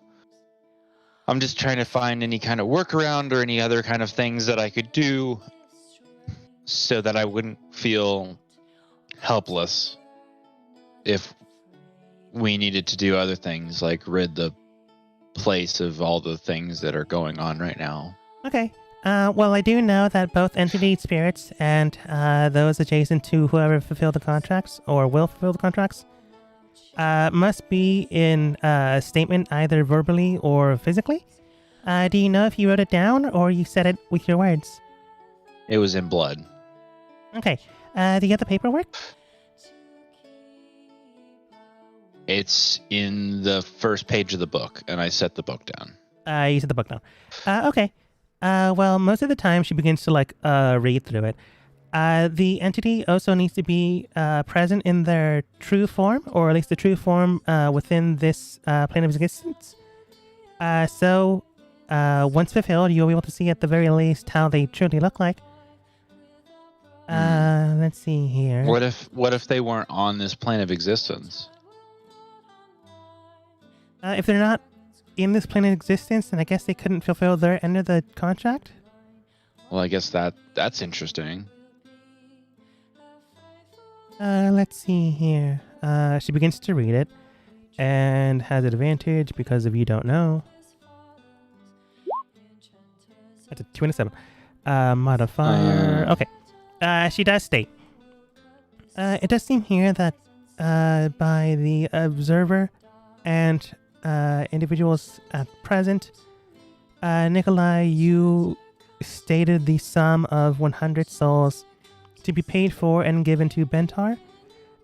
I'm just trying to find any kind of workaround or any other kind of things that I could do so that I wouldn't feel helpless if we needed to do other things like rid the place of all the things that are going on right now. Okay. Well, I do know that both entity spirits and those adjacent to whoever fulfilled the contracts or will fulfill the contracts must be in a statement either verbally or physically. Do you know if you wrote it down or you said it with your words? It was in blood. Okay. Do you have the paperwork? It's in the first page of the book, and I set the book down. You said the book now. Okay. Well, most of the time she begins to read through it. The entity also needs to be present in their true form, or at least the true form within this plane of existence. So once fulfilled, you'll be able to see at the very least how they truly look like. Let's see here. What if they weren't on this plane of existence? If they're not in this plane of existence, then I guess they couldn't fulfill their end of the contract. Well, I guess that's interesting. Let's see here. She begins to read it and has an advantage because of you don't know. That's a 2 and a 7. Modifier. Okay. She does state. It does seem here that by the observer and individuals at present, Nikolai, you stated the sum of 100 souls to be paid for and given to Bentar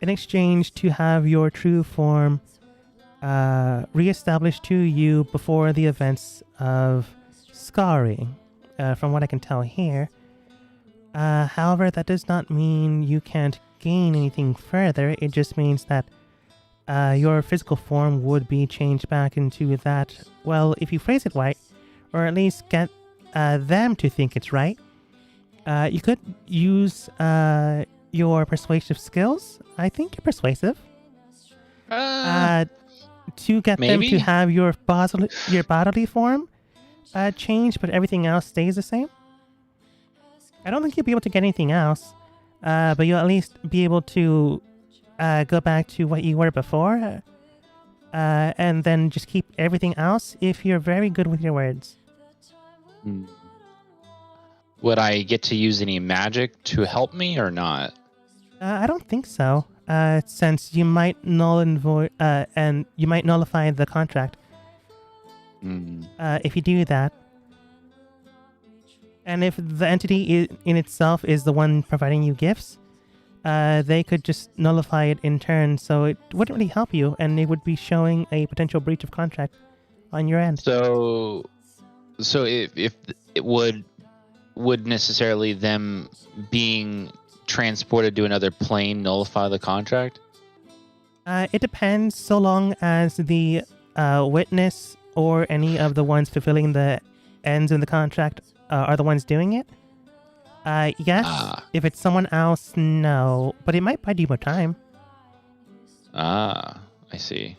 in exchange to have your true form reestablished to you before the events of scarring, from what I can tell here. However, that does not mean you can't gain anything further. It just means that your physical form would be changed back into that, well, if you phrase it right, or at least get them to think it's right, you could use your persuasive skills. I think you're persuasive. To get them maybe? to have your bodily form change, but everything else stays the same. I don't think you'll be able to get anything else, but you'll at least be able to go back to what you were before, and then just keep everything else if you're very good with your words. Would I get to use any magic to help me or not? I don't think so, since you might null and void, and you might nullify the contract if you do that. And if the entity in itself is the one providing you gifts, they could just nullify it in turn, so it wouldn't really help you, and it would be showing a potential breach of contract on your end. So if it would necessarily them being transported to another plane nullify the contract? It depends, so long as the witness or any of the ones fulfilling the ends in the contract are the ones doing it. Yes. If it's someone else, no. But it might buy you more time. I see.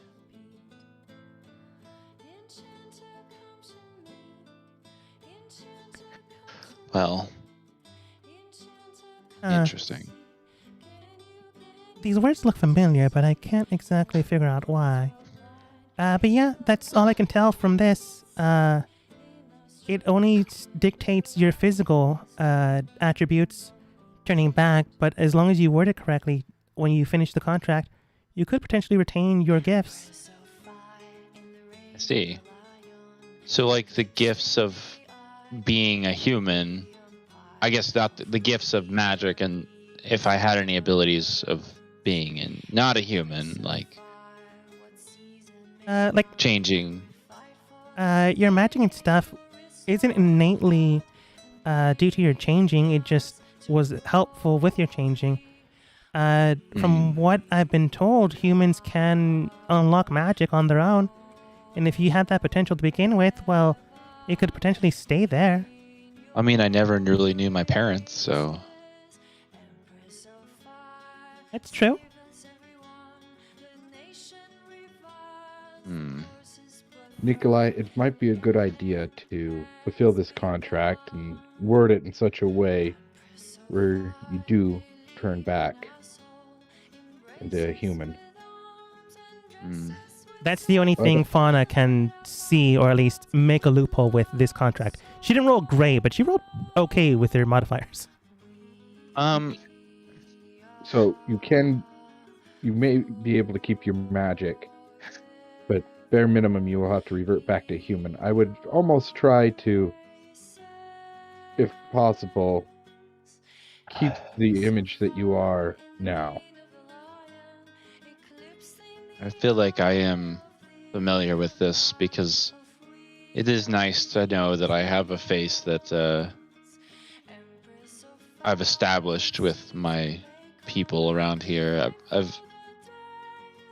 Well, interesting. These words look familiar, but I can't exactly figure out why. But yeah, that's all I can tell from this. It only dictates your physical attributes turning back, but as long as you word it correctly when you finish the contract, you could potentially retain your gifts. I see. So like the gifts of being a human, I guess not the gifts of magic, and if I had any abilities of being not a human, like changing. Your magic and stuff isn't innately due to your changing. It just was helpful with your changing. From what I've been told, humans can unlock magic on their own. And if you had that potential to begin with, well, it could potentially stay there. I mean, I never really knew my parents, so... That's true. Nikolai, it might be a good idea to fulfill this contract and word it in such a way where you do turn back into a human. That's the only thing Fauna can see, or at least make a loophole with this contract. She didn't roll great, but she rolled okay with her modifiers. So you may be able to keep your magic, but bare minimum you will have to revert back to human. I would almost try to, if possible, keep the image that you are now. I feel like I am familiar with this because it is nice to know that I have a face that I've established with my people around here.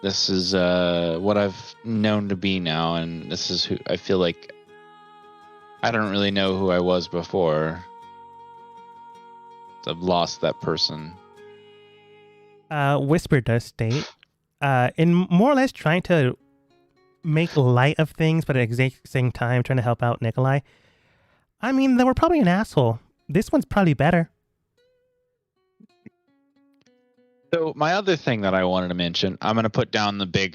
This is what I've known to be now, and this is who I feel like. I don't really know who I was before. I've lost that person. Whisper does state, in more or less trying to make light of things, but at the exact same time trying to help out Nikolai. I mean, they were probably an asshole. This one's probably better. So my other thing that I wanted to mention, I'm gonna put down the big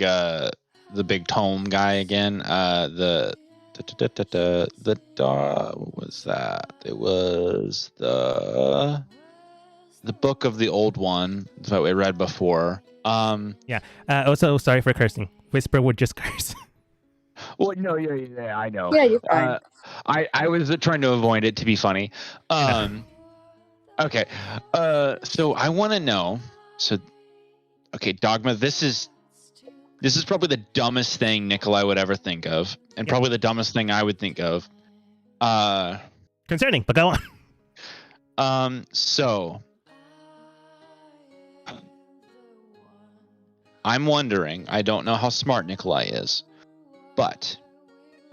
tome guy again. What was that? It was the book of the old one that we read before. Yeah. Also, sorry for cursing. Whisper would just curse. Well, no, yeah, I know. Yeah, you're fine. I was trying to avoid it to be funny. Okay. So I want to know. So, okay, Dogma. This is probably the dumbest thing Nikolai would ever think of, and probably the dumbest thing I would think of. Concerning, but go on. So I'm wondering. I don't know how smart Nikolai is, but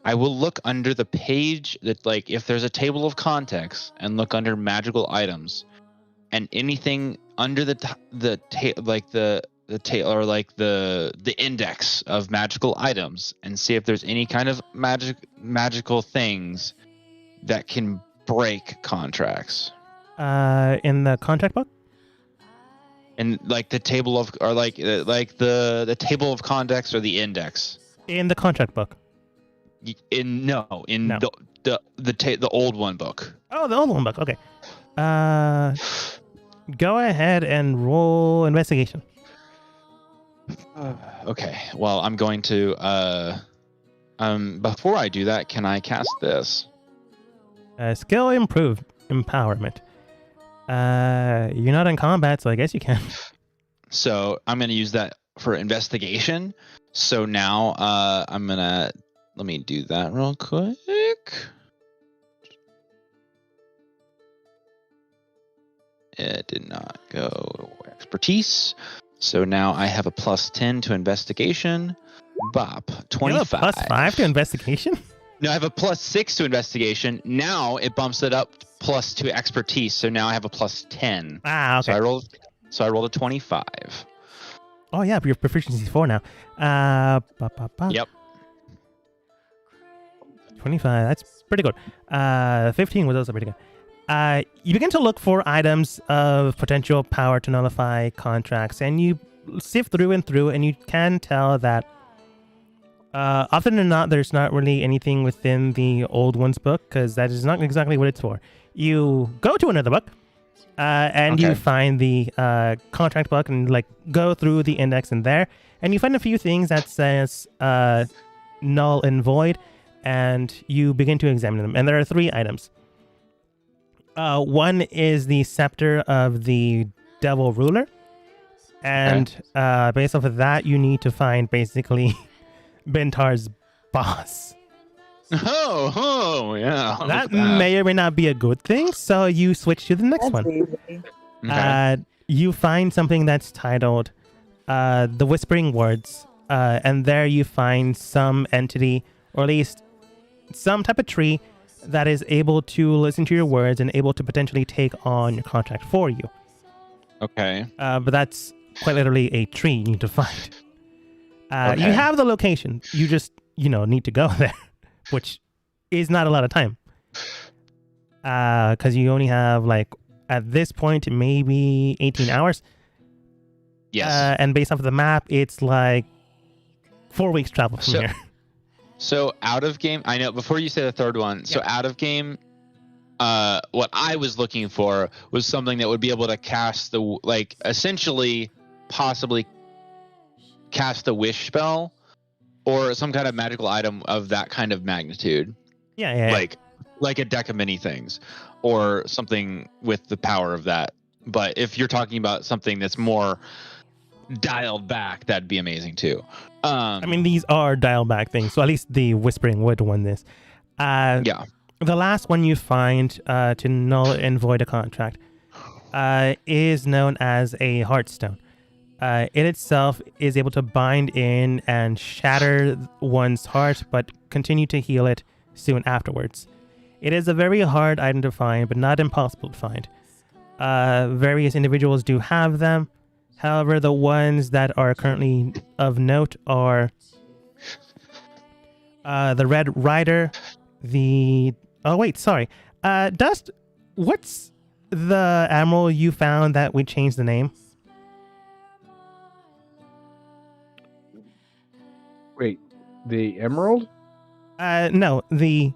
I will look under the page that, like, if there's a table of contents, and look under magical items, and anything under the index of magical items, and see if there's any kind of magical things that can break contracts. In the contract book? And like the table of, or like the table of contents or the index. In the contract book. The old one book. Oh, the old one book. Okay. Go ahead and roll investigation. Okay. Well, I'm going to before I do that, can I cast this? Skill improved empowerment. You're not in combat, so I guess you can. So I'm going to use that for investigation. So now let me do that real quick. It did not go expertise. So now I have a +10 to investigation. Bop, 25. You have a +5 to investigation? No, I have a +6 to investigation. Now it bumps it up +2 to expertise. So now I have a +10. Ah, okay. So I rolled a 25. Oh yeah, but your proficiency is 4 now. Yep. 25. That's pretty good. 15 was also pretty good. You begin to look for items of potential power to nullify contracts, and you sift through and through, and you can tell that often than not, there's not really anything within the old one's book, because that is not exactly what it's for. You go to another book, and you find the contract book, and like go through the index in there, and you find a few things that says null and void, and you begin to examine them. And there are 3 items. One is the scepter of the devil ruler, and based off of that, you need to find basically Bentar's boss. Oh, yeah. That may or may not be a good thing, so you switch to the next one. Easy. Okay. you find something that's titled The Whispering Words, and there you find some entity, or at least some type of tree that is able to listen to your words and able to potentially take on your contract for you. Okay. But that's quite literally a tree you need to find. Okay. You have the location. You just, need to go there, which is not a lot of time. Because you only have, at this point, maybe 18 hours. Yes. And based off of the map, it's 4 weeks travel from here. So out of game, I know before you say the third one, so out of game, what I was looking for was something that would be able to cast essentially possibly cast the wish spell or some kind of magical item of that kind of magnitude. Yeah. Like a deck of many things or something with the power of that. But if you're talking about something that's more dialed back, that'd be amazing too. These are dialed back things, so at least the Whispering would win this. Yeah. The last one you find to null and void a contract is known as a Heartstone. It itself is able to bind in and shatter one's heart, but continue to heal it soon afterwards. It is a very hard item to find, but not impossible to find. Various individuals do have them. However, the ones that are currently of note are the Red Rider, Dust, what's the emerald you found that we changed the name? Wait, the emerald? No, the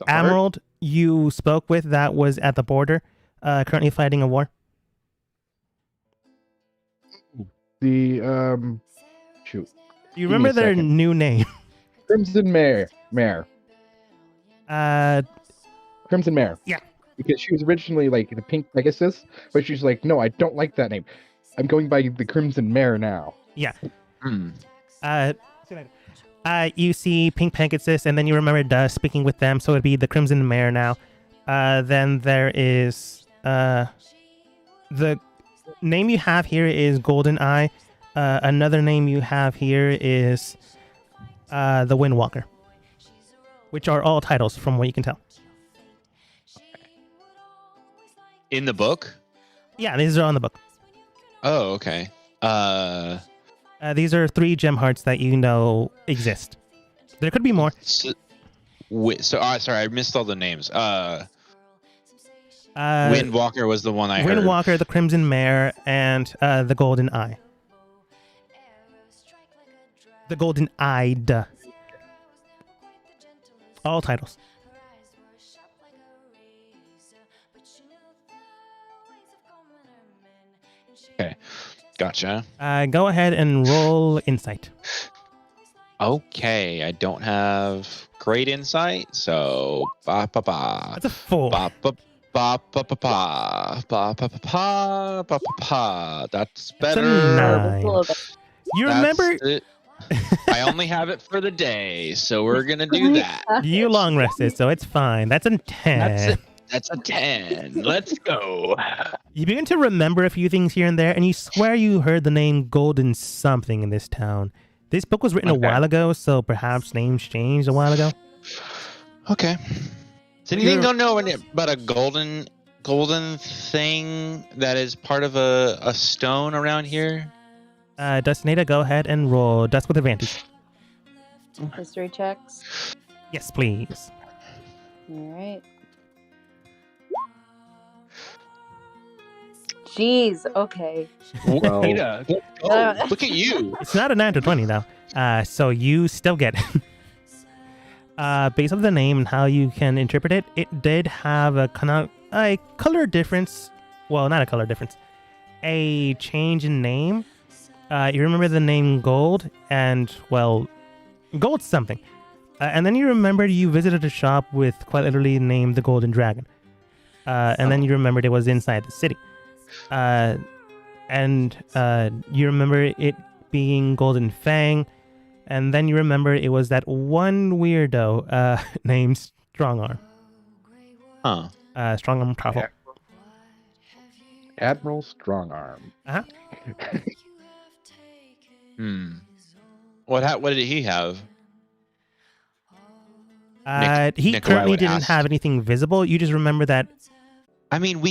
emerald you spoke with that was at the border, currently fighting a war. The shoot. Do you remember their new name? Crimson Mare. Crimson Mare. Yeah. Because she was originally the Pink Pegasus, but she's like, no, I don't like that name. I'm going by the Crimson Mare now. Yeah. You see Pink Pegasus, and then you remember Dust speaking with them, so it'd be the Crimson Mare now. Then there is the name you have here is Golden Eye. Another name you have here is the Windwalker, which are all titles from what you can tell. In the book? Yeah, these are on the book. Oh, okay. These are 3 gem hearts that you know exist. There could be more. Sorry, I missed all the names. Windwalker was the one I heard. Windwalker, the Crimson Mare, and the Golden Eye. The Golden Eyed. All titles. Okay, gotcha. Go ahead and roll insight. Okay, I don't have great insight, so That's a 4. That's better. That's a 9. You remember? I only have it for the day, so we're gonna do that. You long rested, so it's fine. That's a 10. That's a 10. Let's go. You begin to remember a few things here and there, and you swear you heard the name Golden something in this town. This book was written a while ago, so perhaps names changed a while ago. Okay. Does anything don't know about a golden thing that is part of a stone around here? Dustinata, go ahead and roll Dust with advantage. History checks. Yes, please. All right. Jeez. Okay. Well, Ada, let's go. Look at you. It's not a 9 to 20 though, so you still get it. Based on the name and how you can interpret it, it did have a color difference. Well, not a color difference. A change in name. You remember the name Gold, and Gold's something. And then you remembered you visited a shop with quite literally named the Golden Dragon. And then you remembered it was inside the city. And you remember it being Golden Fang. And then you remember it was that one weirdo named Strongarm. Huh. Strongarm Travel. Admiral Strongarm. Uh-huh. What did he have? He Nikolai currently would didn't ask. have anything visible. You just remember that I mean, we